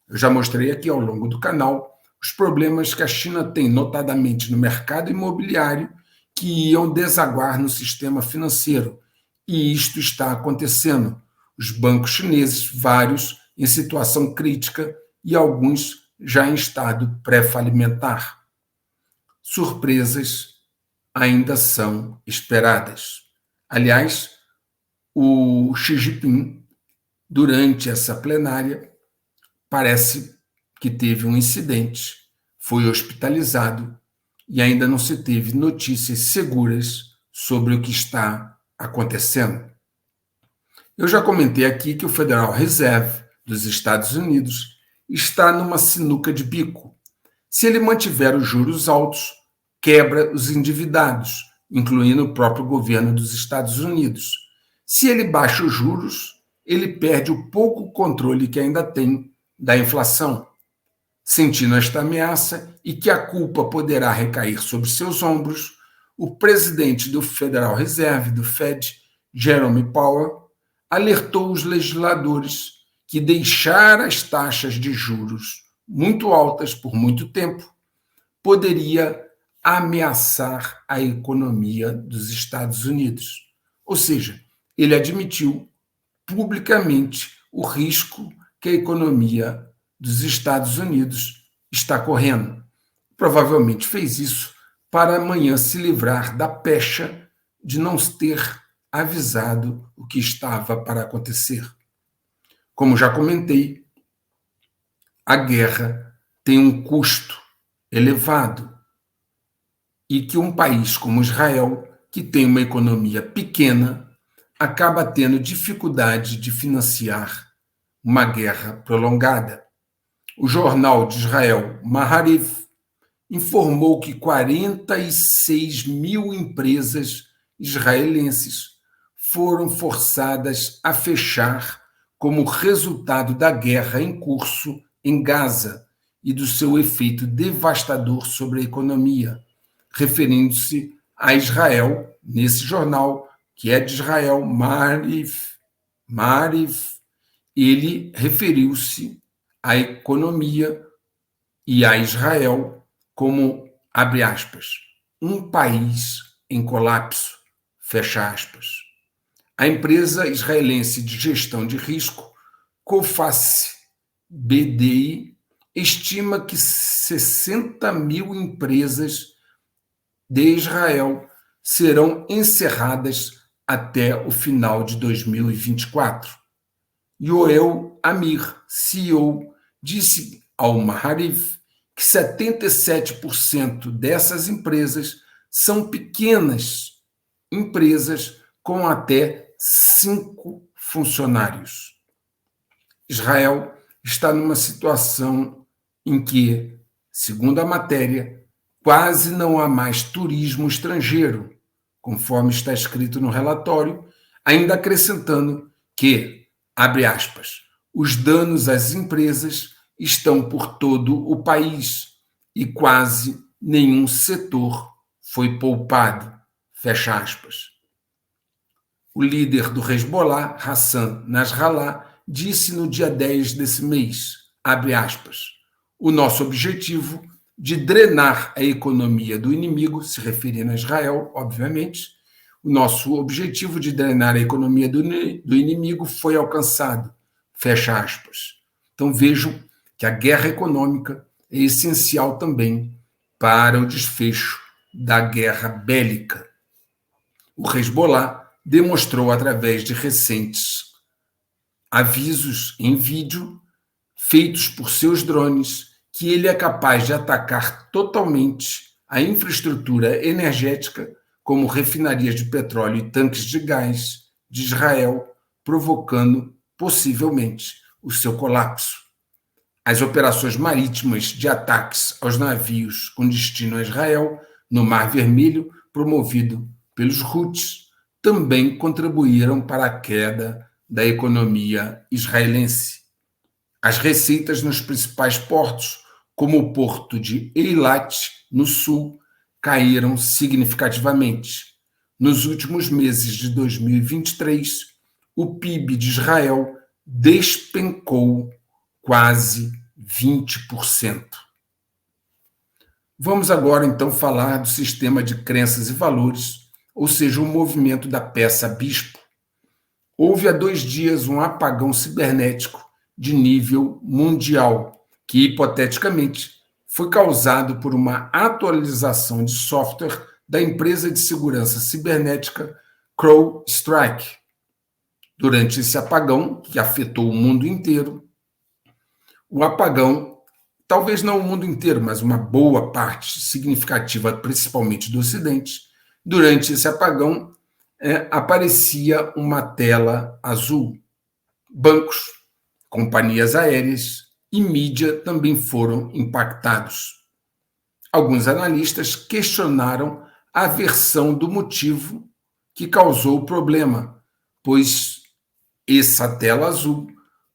Eu já mostrei aqui ao longo do canal os problemas que a China tem, notadamente no mercado imobiliário, que iam desaguar no sistema financeiro. E isto está acontecendo. Os bancos chineses, vários em situação crítica e alguns já em estado pré-falimentar. Surpresas ainda são esperadas. Aliás, o Xi Jinping, durante essa plenária, parece que teve um incidente, foi hospitalizado e ainda não se teve notícias seguras sobre o que está acontecendo. Eu já comentei aqui que o Federal Reserve dos Estados Unidos está numa sinuca de bico. Se ele mantiver os juros altos, quebra os endividados, incluindo o próprio governo dos Estados Unidos. Se ele baixa os juros, ele perde o pouco controle que ainda tem da inflação. Sentindo esta ameaça e que a culpa poderá recair sobre seus ombros, o presidente do Federal Reserve, do Fed, Jerome Powell, alertou os legisladores que deixar as taxas de juros muito altas por muito tempo poderia ameaçar a economia dos Estados Unidos. Ou seja, ele admitiu publicamente o risco que a economia dos Estados Unidos está correndo. Provavelmente fez isso para amanhã se livrar da pecha de não ter avisado o que estava para acontecer. Como já comentei, a guerra tem um custo elevado e que um país como Israel, que tem uma economia pequena, acaba tendo dificuldade de financiar uma guerra prolongada. O jornal de Israel, Maariv, informou que 46 mil empresas israelenses foram forçadas a fechar como resultado da guerra em curso em Gaza e do seu efeito devastador sobre a economia, referindo-se a Israel, nesse jornal, que é de Israel, Maariv, ele referiu-se à economia e a Israel como, abre aspas, um país em colapso, fecha aspas. A empresa israelense de gestão de risco, Coface BDI, estima que 60 mil empresas de Israel serão encerradas até o final de 2024. Yoel Amir, CEO, disse ao Maariv que 77% dessas empresas são pequenas empresas com até 5 funcionários. Israel está numa situação em que, segundo a matéria, quase não há mais turismo estrangeiro, conforme está escrito no relatório, ainda acrescentando que, abre aspas, os danos às empresas estão por todo o país e quase nenhum setor foi poupado, fecha aspas. O líder do Hezbollah, Hassan Nasrallah, disse no dia 10 desse mês, abre aspas, o nosso objetivo de drenar a economia do inimigo, se referindo a Israel, obviamente, o nosso objetivo de drenar a economia do inimigo foi alcançado, fecha aspas. Então vejam que a guerra econômica é essencial também para o desfecho da guerra bélica. O Hezbollah demonstrou através de recentes avisos em vídeo feitos por seus drones que ele é capaz de atacar totalmente a infraestrutura energética, como refinarias de petróleo e tanques de gás de Israel, provocando possivelmente o seu colapso. As operações marítimas de ataques aos navios com destino a Israel no Mar Vermelho, promovido pelos Houthis, também contribuíram para a queda da economia israelense. As receitas nos principais portos, como o porto de Eilat, no sul, caíram significativamente. Nos últimos meses de 2023, o PIB de Israel despencou quase 20%. Vamos agora, então, falar do sistema de crenças e valores, ou seja, o movimento da peça bispo. Houve há 2 dias um apagão cibernético de nível mundial, que, hipoteticamente, foi causado por uma atualização de software da empresa de segurança cibernética CrowdStrike. Durante esse apagão, que afetou o mundo inteiro, o apagão, talvez não o mundo inteiro, mas uma boa parte significativa, principalmente do Ocidente, durante esse apagão, aparecia uma tela azul. Bancos, companhias aéreas e mídia também foram impactados. Alguns analistas questionaram a versão do motivo que causou o problema, pois essa tela azul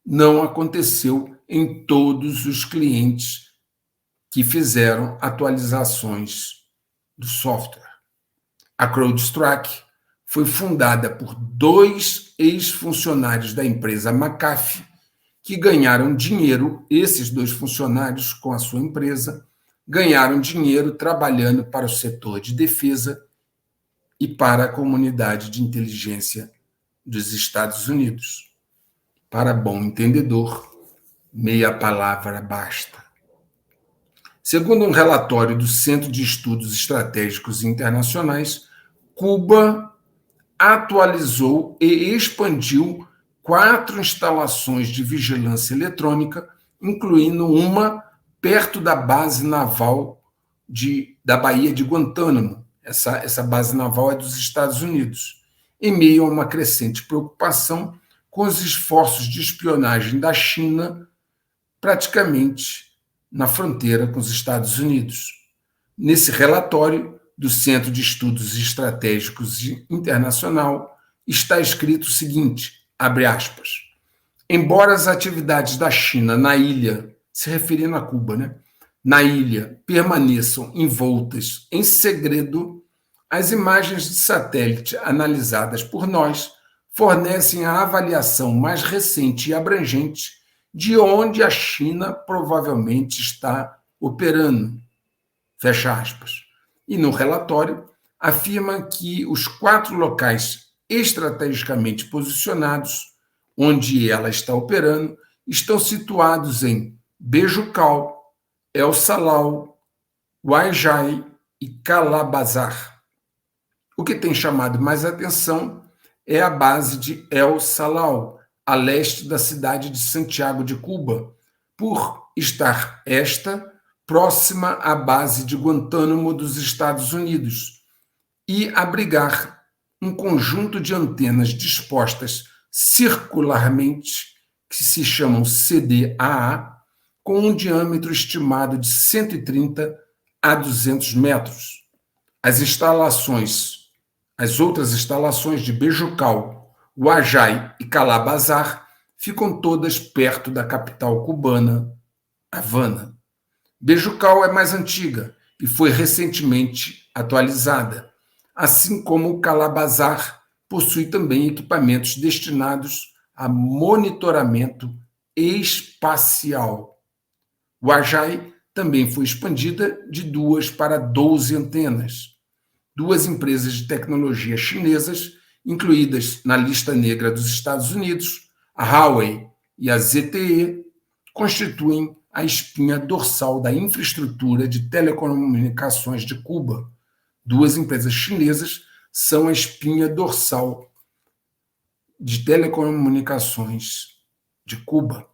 não aconteceu em todos os clientes que fizeram atualizações do software. A CrowdStrike foi fundada por 2 ex-funcionários da empresa McAfee, que ganharam dinheiro, esses 2 funcionários com a sua empresa, ganharam dinheiro trabalhando para o setor de defesa e para a comunidade de inteligência dos Estados Unidos. Para bom entendedor, meia palavra basta. Segundo um relatório do Centro de Estudos Estratégicos Internacionais, Cuba atualizou e expandiu 4 instalações de vigilância eletrônica, incluindo uma perto da base naval da Baía de Guantánamo. Essa base naval é dos Estados Unidos, em meio a uma crescente preocupação com os esforços de espionagem da China, praticamente na fronteira com os Estados Unidos. Nesse relatório do Centro de Estudos Estratégicos Internacional está escrito o seguinte, abre aspas, embora as atividades da China na ilha, se referindo a Cuba, né, na ilha permaneçam envoltas em segredo, as imagens de satélite analisadas por nós fornecem a avaliação mais recente e abrangente de onde a China provavelmente está operando. Fecha aspas. E no relatório afirma que os 4 locais estrategicamente posicionados, onde ela está operando, estão situados em Bejucal, El Salao, Huaijai e Calabazar. O que tem chamado mais atenção é a base de El Salao, a leste da cidade de Santiago de Cuba, por estar esta próxima à base de Guantánamo dos Estados Unidos e abrigar um conjunto de antenas dispostas circularmente, que se chamam CDAA, com um diâmetro estimado de 130 a 200 metros. As outras instalações de Bejucal, Huaijai e Calabazar ficam todas perto da capital cubana, Havana. Bejucal é mais antiga e foi recentemente atualizada, assim como o Calabazar possui também equipamentos destinados a monitoramento espacial. O Huaijai também foi expandida de 2 para 12 antenas. 2 empresas de tecnologia chinesas, incluídas na lista negra dos Estados Unidos, a Huawei e a ZTE, constituem a espinha dorsal da infraestrutura de telecomunicações de Cuba. 2 empresas chinesas são a espinha dorsal de telecomunicações de Cuba.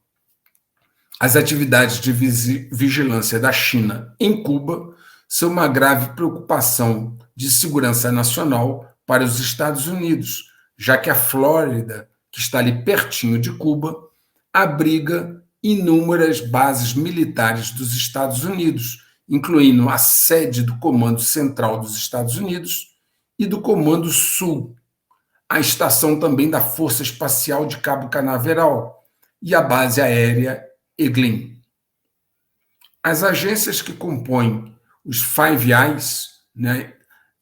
As atividades de vigilância da China em Cuba são uma grave preocupação de segurança nacional para os Estados Unidos, já que a Flórida, que está ali pertinho de Cuba, abriga inúmeras bases militares dos Estados Unidos, incluindo a sede do Comando Central dos Estados Unidos e do Comando Sul, a estação também da Força Espacial de Cabo Canaveral e a base aérea Eglin. As agências que compõem os Five Eyes,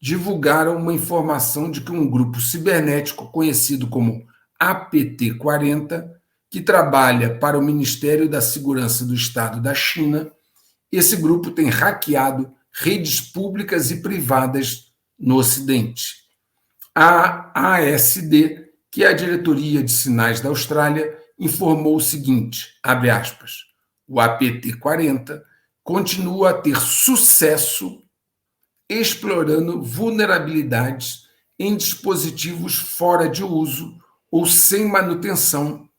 divulgaram uma informação de que um grupo cibernético conhecido como APT-40, que trabalha para o Ministério da Segurança do Estado da China, esse grupo tem hackeado redes públicas e privadas no Ocidente. A ASD, que é a Diretoria de Sinais da Austrália, informou o seguinte, abre aspas, o APT-40 continua a ter sucesso explorando vulnerabilidades em dispositivos fora de uso ou sem manutenção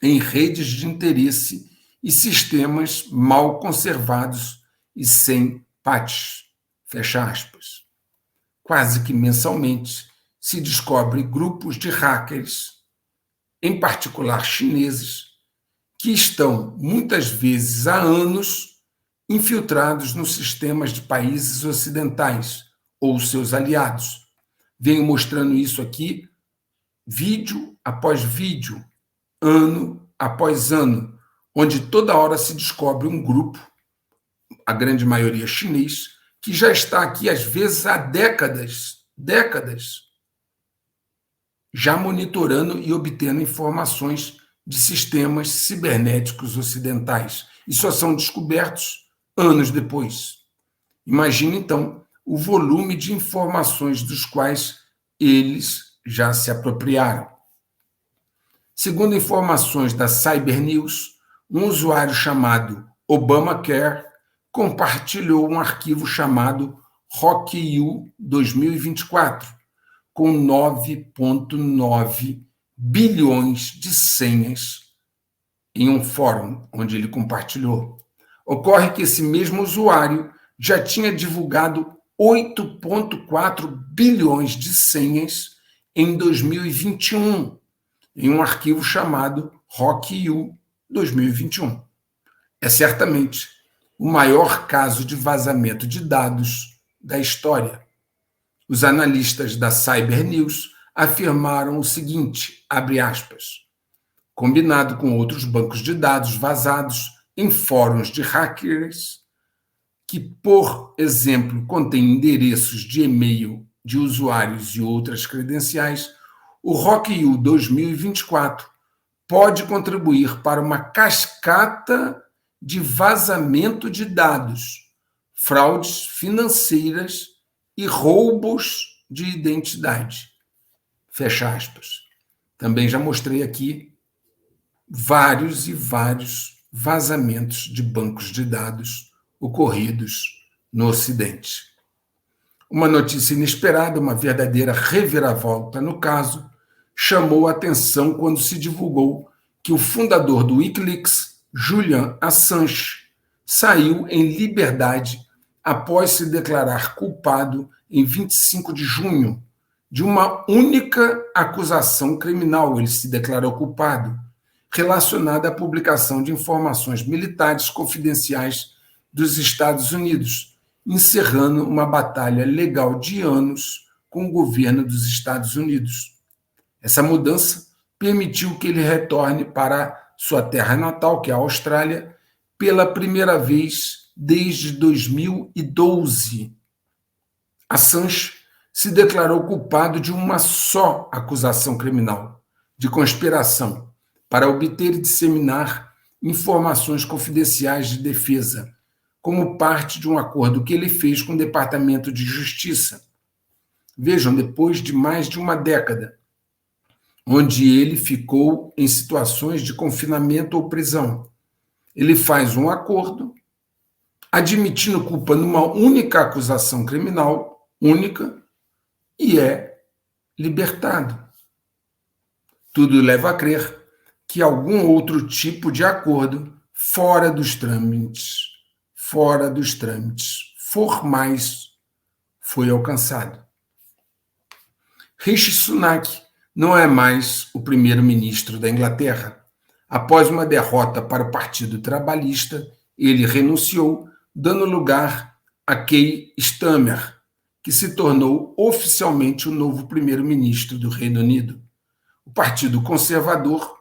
em redes de interesse e sistemas mal conservados e sem patches. Fecha aspas. Quase que mensalmente se descobre grupos de hackers, em particular chineses, que estão, muitas vezes há anos, infiltrados nos sistemas de países ocidentais ou seus aliados. Venho mostrando isso aqui, vídeo após vídeo, ano após ano, onde toda hora se descobre um grupo, a grande maioria chinês, que já está aqui, às vezes, há décadas, já monitorando e obtendo informações de sistemas cibernéticos ocidentais. E só são descobertos anos depois. Imagine, então, o volume de informações dos quais eles já se apropriaram. Segundo informações da Cyber News, um usuário chamado Obamacare compartilhou um arquivo chamado RockYou 2024, com 9,9 bilhões de senhas em um fórum onde ele compartilhou. Ocorre que esse mesmo usuário já tinha divulgado 8,4 bilhões de senhas em 2021, em um arquivo chamado RockYou 2021. É certamente o maior caso de vazamento de dados da história. Os analistas da Cyber News afirmaram o seguinte, abre aspas, combinado com outros bancos de dados vazados em fóruns de hackers, que, por exemplo, contêm endereços de e-mail de usuários e outras credenciais, o RockYou 2024 pode contribuir para uma cascata de vazamento de dados, fraudes financeiras e roubos de identidade. Fecha aspas. Também já mostrei aqui vários vazamentos de bancos de dados ocorridos no Ocidente. Uma notícia inesperada, uma verdadeira reviravolta no caso, chamou a atenção quando se divulgou que o fundador do Wikileaks, Julian Assange, saiu em liberdade após se declarar culpado em 25 de junho de uma única acusação criminal. Ele se declarou culpado, relacionada à publicação de informações militares confidenciais dos Estados Unidos, encerrando uma batalha legal de anos com o governo dos Estados Unidos. Essa mudança permitiu que ele retorne para sua terra natal, que é a Austrália, pela primeira vez desde 2012. Assange se declarou culpado de uma só acusação criminal, de conspiração, para obter e disseminar informações confidenciais de defesa, como parte de um acordo que ele fez com o Departamento de Justiça. Vejam, depois de mais de uma década, onde ele ficou em situações de confinamento ou prisão, ele faz um acordo, admitindo culpa numa única acusação criminal, única, e é libertado. Tudo leva a crer que algum outro tipo de acordo fora dos trâmites formais foi alcançado. Rishi Sunak não é mais o primeiro-ministro da Inglaterra. Após uma derrota para o Partido Trabalhista, ele renunciou, dando lugar a Keir Starmer, que se tornou oficialmente o novo primeiro-ministro do Reino Unido. O Partido Conservador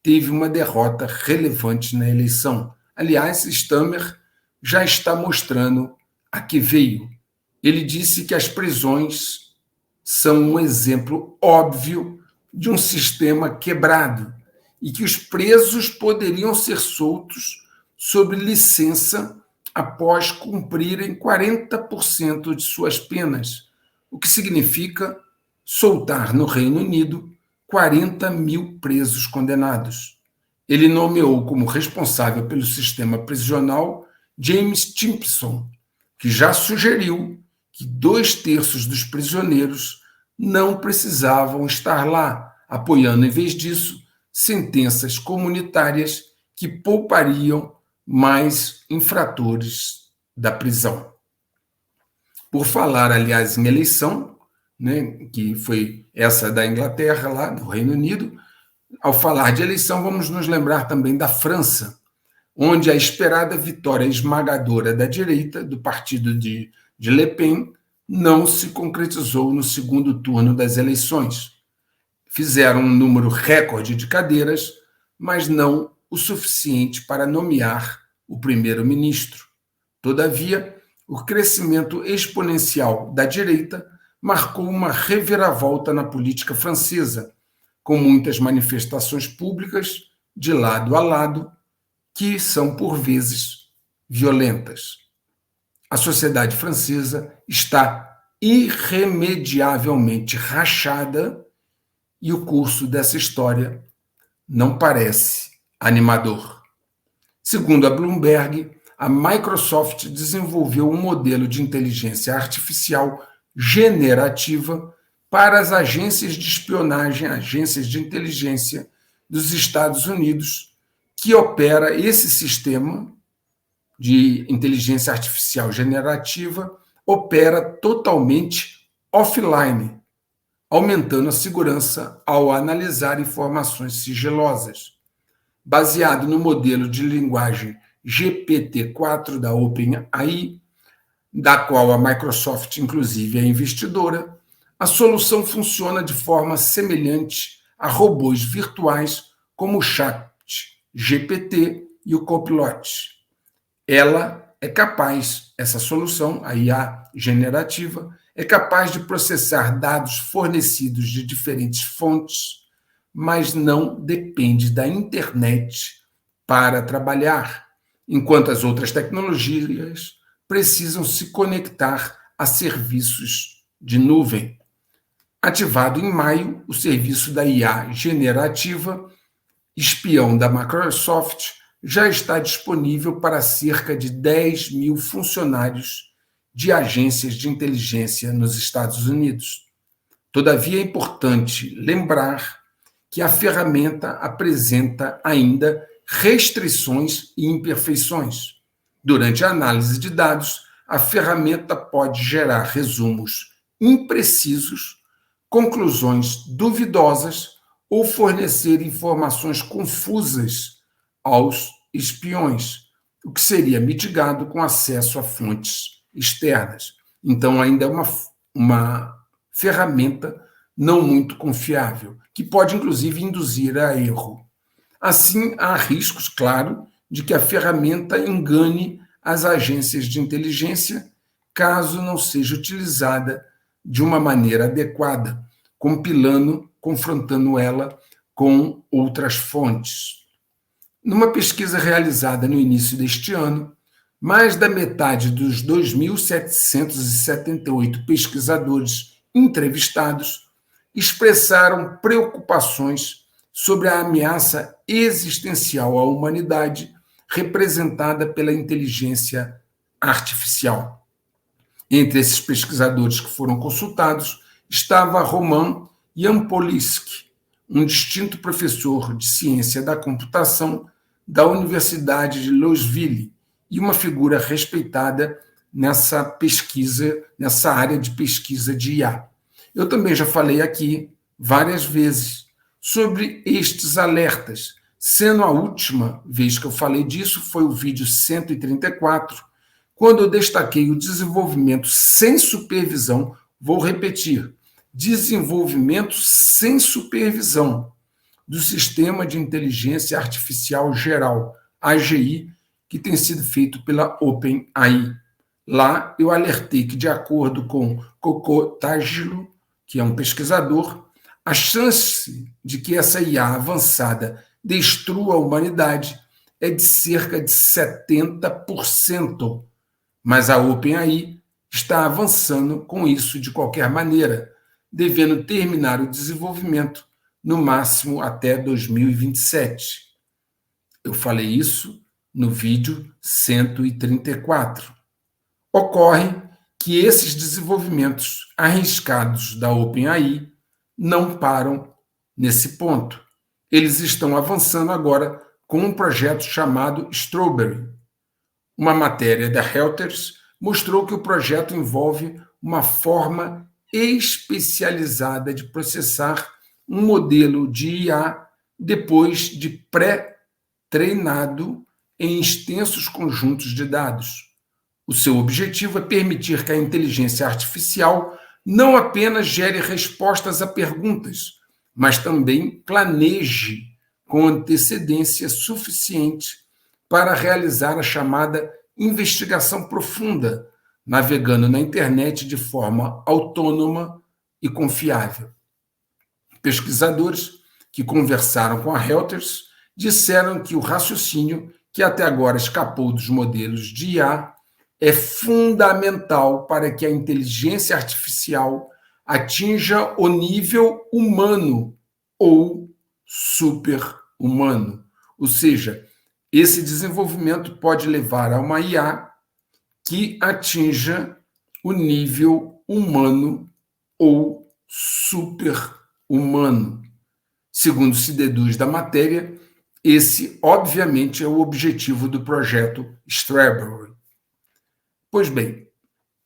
teve uma derrota relevante na eleição. Aliás, Starmer já está mostrando a que veio. Ele disse que as prisões são um exemplo óbvio de um sistema quebrado e que os presos poderiam ser soltos sob licença após cumprirem 40% de suas penas, o que significa soltar no Reino Unido 40 mil presos condenados. Ele nomeou como responsável pelo sistema prisional James Timpson, que já sugeriu que 2/3 dos prisioneiros não precisavam estar lá, apoiando, em vez disso, sentenças comunitárias que poupariam mais infratores da prisão. Por falar, aliás, em eleição, né, que foi essa da Inglaterra, lá no Reino Unido, ao falar de eleição, vamos nos lembrar também da França, onde a esperada vitória esmagadora da direita, do partido de Le Pen, não se concretizou no segundo turno das eleições. Fizeram um número recorde de cadeiras, mas não o suficiente para nomear o primeiro-ministro. Todavia, o crescimento exponencial da direita marcou uma reviravolta na política francesa, com muitas manifestações públicas de lado a lado, que são, por vezes, violentas. A sociedade francesa está irremediavelmente rachada e o curso dessa história não parece animador. Segundo a Bloomberg, a Microsoft desenvolveu um modelo de inteligência artificial generativa para as agências de espionagem, agências de inteligência dos Estados Unidos, que opera esse sistema de inteligência artificial generativa, opera totalmente offline, aumentando a segurança ao analisar informações sigilosas. Baseado no modelo de linguagem GPT-4 da OpenAI, da qual a Microsoft, inclusive, é investidora, a solução funciona de forma semelhante a robôs virtuais como o ChatGPT e o Copilot. Essa solução, a IA generativa, é capaz de processar dados fornecidos de diferentes fontes, mas não depende da internet para trabalhar, enquanto as outras tecnologias precisam se conectar a serviços de nuvem. Ativado em maio, o serviço da IA generativa, espião da Microsoft, já está disponível para cerca de 10 mil funcionários de agências de inteligência nos Estados Unidos. Todavia, é importante lembrar que a ferramenta apresenta ainda restrições e imperfeições. Durante a análise de dados, a ferramenta pode gerar resumos imprecisos, conclusões duvidosas ou fornecer informações confusas aos espiões, o que seria mitigado com acesso a fontes externas. Então, ainda é uma ferramenta não muito confiável, que pode, inclusive, induzir a erro. Assim, há riscos, claro, de que a ferramenta engane as agências de inteligência caso não seja utilizada de uma maneira adequada, confrontando ela com outras fontes. Numa pesquisa realizada no início deste ano, mais da metade dos 2.778 pesquisadores entrevistados expressaram preocupações sobre a ameaça existencial à humanidade representada pela inteligência artificial. Entre esses pesquisadores que foram consultados estava Roman Jan Polinsky, um distinto professor de ciência da computação da Universidade de Louisville e uma figura respeitada nessa pesquisa, nessa área de pesquisa de IA. Eu também já falei aqui várias vezes sobre estes alertas, sendo a última vez que eu falei disso foi o vídeo 134, quando eu destaquei o desenvolvimento sem supervisão, vou repetir, desenvolvimento sem supervisão do Sistema de Inteligência Artificial Geral, AGI, que tem sido feito pela OpenAI. Lá eu alertei que, de acordo com Coco Tagilo, que é um pesquisador, a chance de que essa IA avançada destrua a humanidade é de cerca de 70%. Mas a OpenAI está avançando com isso de qualquer maneira, devendo terminar o desenvolvimento no máximo até 2027. Eu falei isso no vídeo 134. Ocorre que esses desenvolvimentos arriscados da OpenAI não param nesse ponto. Eles estão avançando agora com um projeto chamado Strawberry. Uma matéria da Reuters mostrou que o projeto envolve uma forma especializada de processar um modelo de IA depois de pré-treinado em extensos conjuntos de dados. O seu objetivo é permitir que a inteligência artificial não apenas gere respostas a perguntas, mas também planeje com antecedência suficiente para realizar a chamada investigação profunda, navegando na internet de forma autônoma e confiável. Pesquisadores que conversaram com a Reuters disseram que o raciocínio que até agora escapou dos modelos de IA é fundamental para que a inteligência artificial atinja o nível humano ou super-humano. Ou seja, esse desenvolvimento pode levar a uma IA que atinja o nível humano ou super-humano. Segundo se deduz da matéria, esse, obviamente, é o objetivo do projeto Strawberry. Pois bem,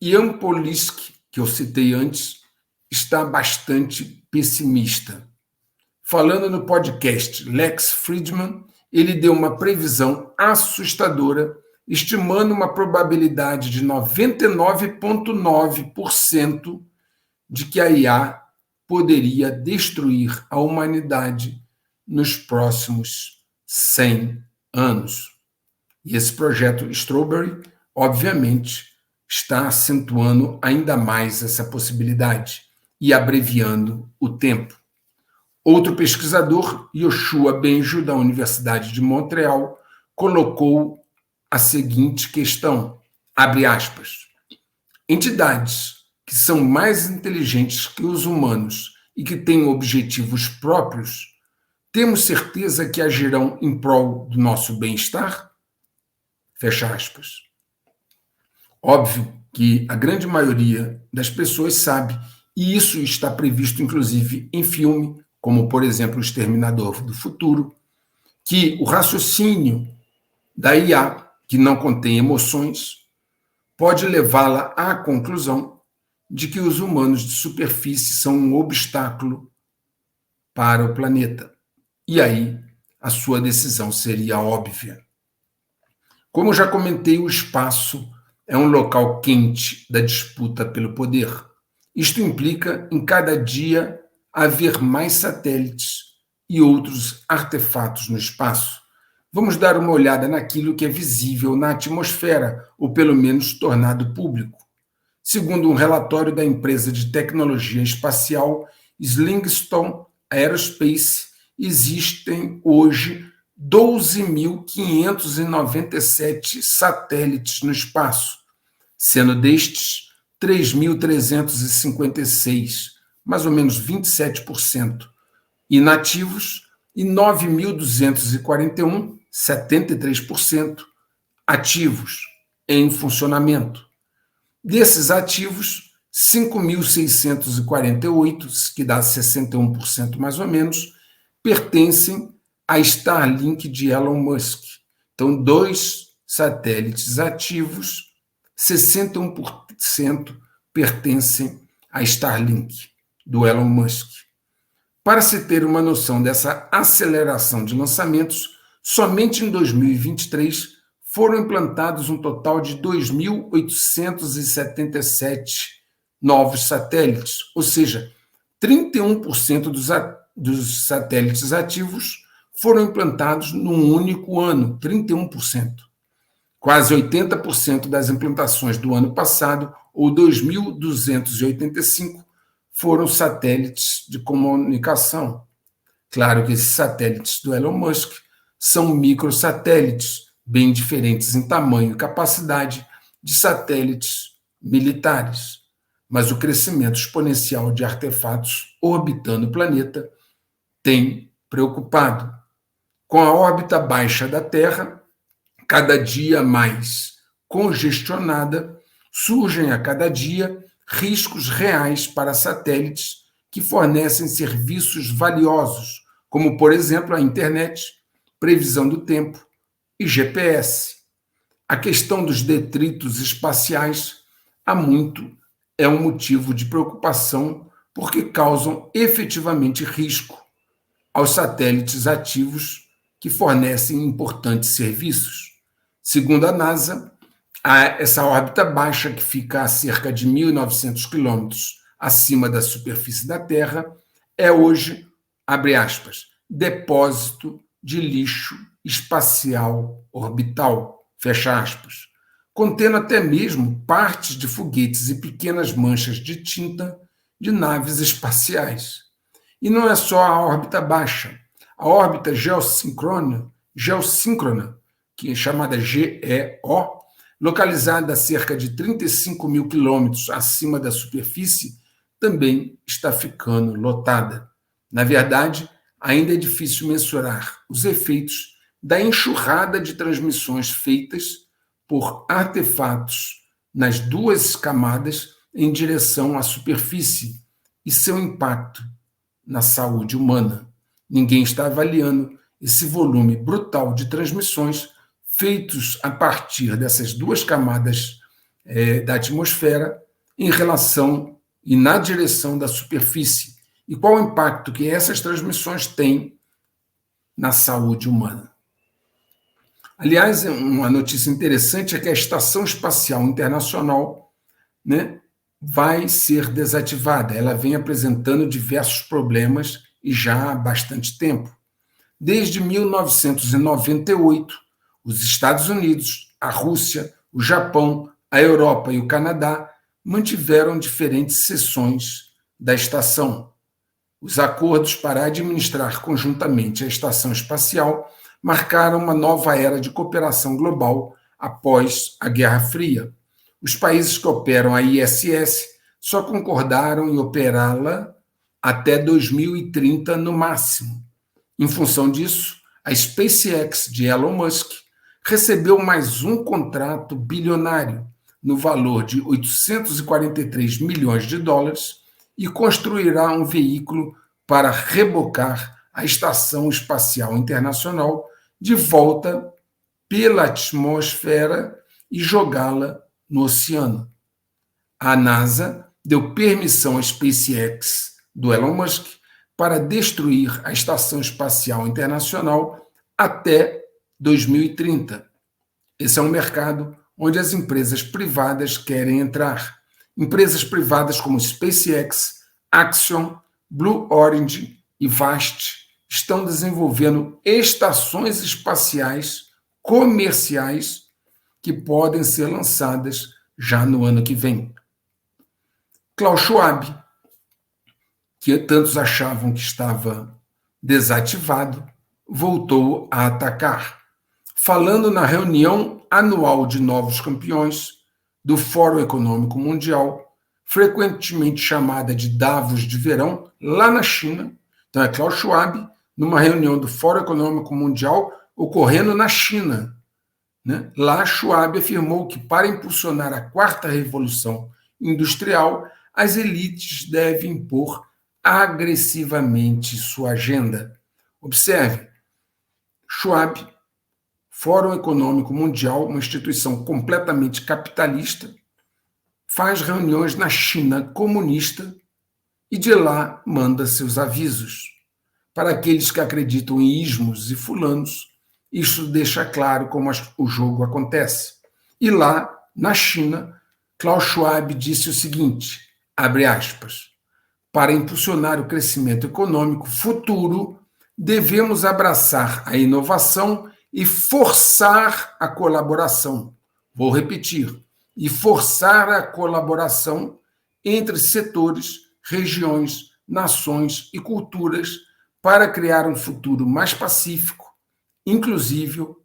Jan Polinsky, que eu citei antes, está bastante pessimista. Falando no podcast Lex Fridman, ele deu uma previsão assustadora, estimando uma probabilidade de 99,9% de que a IA poderia destruir a humanidade nos próximos 100 anos. E esse projeto Strawberry, obviamente, está acentuando ainda mais essa possibilidade e abreviando o tempo. Outro pesquisador, Yoshua Bengio, da Universidade de Montreal, colocou a seguinte questão, abre aspas, entidades que são mais inteligentes que os humanos e que têm objetivos próprios, temos certeza que agirão em prol do nosso bem-estar? Fecha aspas. Óbvio que a grande maioria das pessoas sabe, e isso está previsto inclusive em filme, como por exemplo O Exterminador do Futuro, que o raciocínio da IA, que não contém emoções, pode levá-la à conclusão de que os humanos de superfície são um obstáculo para o planeta. E aí a sua decisão seria óbvia. Como já comentei, o espaço é um local quente da disputa pelo poder. Isto implica, em cada dia, haver mais satélites e outros artefatos no espaço. Vamos dar uma olhada naquilo que é visível na atmosfera, ou pelo menos tornado público. Segundo um relatório da empresa de tecnologia espacial Slingstone Aerospace, existem hoje 12.597 satélites no espaço, sendo destes 3.356, mais ou menos 27%, inativos e 9.241, 73%, ativos em funcionamento. Desses ativos, 5.648, que dá 61% mais ou menos, pertencem à Starlink de Elon Musk. Então, 2 satélites ativos, 61% pertencem à Starlink, do Elon Musk. Para se ter uma noção dessa aceleração de lançamentos, somente em 2023 foram implantados um total de 2.877 novos satélites, ou seja, 31% dos satélites ativos foram implantados num único ano, 31%. Quase 80% das implantações do ano passado, ou 2.285, foram satélites de comunicação. Claro que esses satélites do Elon Musk são microsatélites, bem diferentes em tamanho e capacidade de satélites militares. Mas o crescimento exponencial de artefatos orbitando o planeta tem preocupado. Com a órbita baixa da Terra, cada dia mais congestionada, surgem a cada dia riscos reais para satélites que fornecem serviços valiosos, como, por exemplo, a internet, previsão do tempo e GPS. A questão dos detritos espaciais há muito é um motivo de preocupação porque causam efetivamente risco aos satélites ativos que fornecem importantes serviços. Segundo a NASA, essa órbita baixa, que fica a cerca de 1.900 quilômetros acima da superfície da Terra, é hoje, abre aspas, depósito de lixo espacial orbital, fecha aspas, contendo até mesmo partes de foguetes e pequenas manchas de tinta de naves espaciais. E não é só a órbita baixa. A órbita geossíncrona, que é chamada GEO, localizada a cerca de 35 mil quilômetros acima da superfície, também está ficando lotada. Na verdade, ainda é difícil mensurar os efeitos da enxurrada de transmissões feitas por artefatos nas duas camadas em direção à superfície e seu impacto na saúde humana. Ninguém está avaliando esse volume brutal de transmissões feitos a partir dessas duas camadas da atmosfera em relação e na direção da superfície, e qual o impacto que essas transmissões têm na saúde humana. Aliás, uma notícia interessante é que a Estação Espacial Internacional, vai ser desativada. Ela vem apresentando diversos problemas e já há bastante tempo. Desde 1998, os Estados Unidos, a Rússia, o Japão, a Europa e o Canadá mantiveram diferentes seções da estação. Os acordos para administrar conjuntamente a estação espacial marcaram uma nova era de cooperação global após a Guerra Fria. Os países que operam a ISS só concordaram em operá-la até 2030 no máximo. Em função disso, a SpaceX de Elon Musk recebeu mais um contrato bilionário no valor de 843 milhões de dólares e construirá um veículo para rebocar a Estação Espacial Internacional de volta pela atmosfera e jogá-la no oceano. A NASA deu permissão à SpaceX do Elon Musk para destruir a Estação Espacial Internacional até 2030. Esse é um mercado onde as empresas privadas querem entrar. Empresas privadas como SpaceX, Axiom, Blue Origin e Vast estão desenvolvendo estações espaciais comerciais que podem ser lançadas já no ano que vem. Klaus Schwab, que tantos achavam que estava desativado, voltou a atacar, falando na reunião anual de novos campeões do Fórum Econômico Mundial, frequentemente chamada de Davos de verão, lá na China. Então é Klaus Schwab, numa reunião do Fórum Econômico Mundial ocorrendo na China. Lá, Schwab afirmou que para impulsionar a quarta revolução industrial, as elites devem impor agressivamente sua agenda. Observe, Schwab, Fórum Econômico Mundial, uma instituição completamente capitalista, faz reuniões na China comunista e de lá manda seus avisos. Para aqueles que acreditam em ismos e fulanos, isso deixa claro como o jogo acontece. E lá, na China, Klaus Schwab disse o seguinte, abre aspas, para impulsionar o crescimento econômico futuro, devemos abraçar a inovação e forçar a colaboração. Vou repetir, e forçar a colaboração entre setores, regiões, nações e culturas para criar um futuro mais pacífico, inclusivo,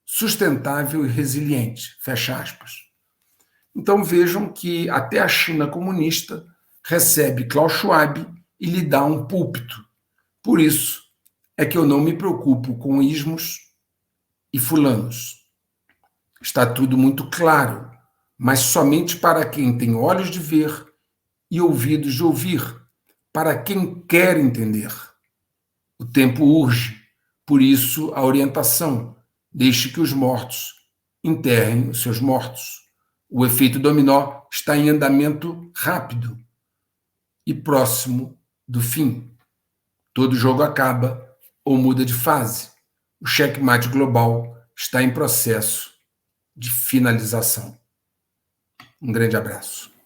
sustentável e resiliente. Fecha aspas. Então vejam que até a China comunista recebe Klaus Schwab e lhe dá um púlpito. Por isso é que eu não me preocupo com ismos e fulanos. Está tudo muito claro, mas somente para quem tem olhos de ver e ouvidos de ouvir, para quem quer entender. O tempo urge, por isso a orientação, deixe que os mortos enterrem os seus mortos. O efeito dominó está em andamento rápido e próximo do fim. Todo jogo acaba ou muda de fase. O checkmate global está em processo de finalização. Um grande abraço.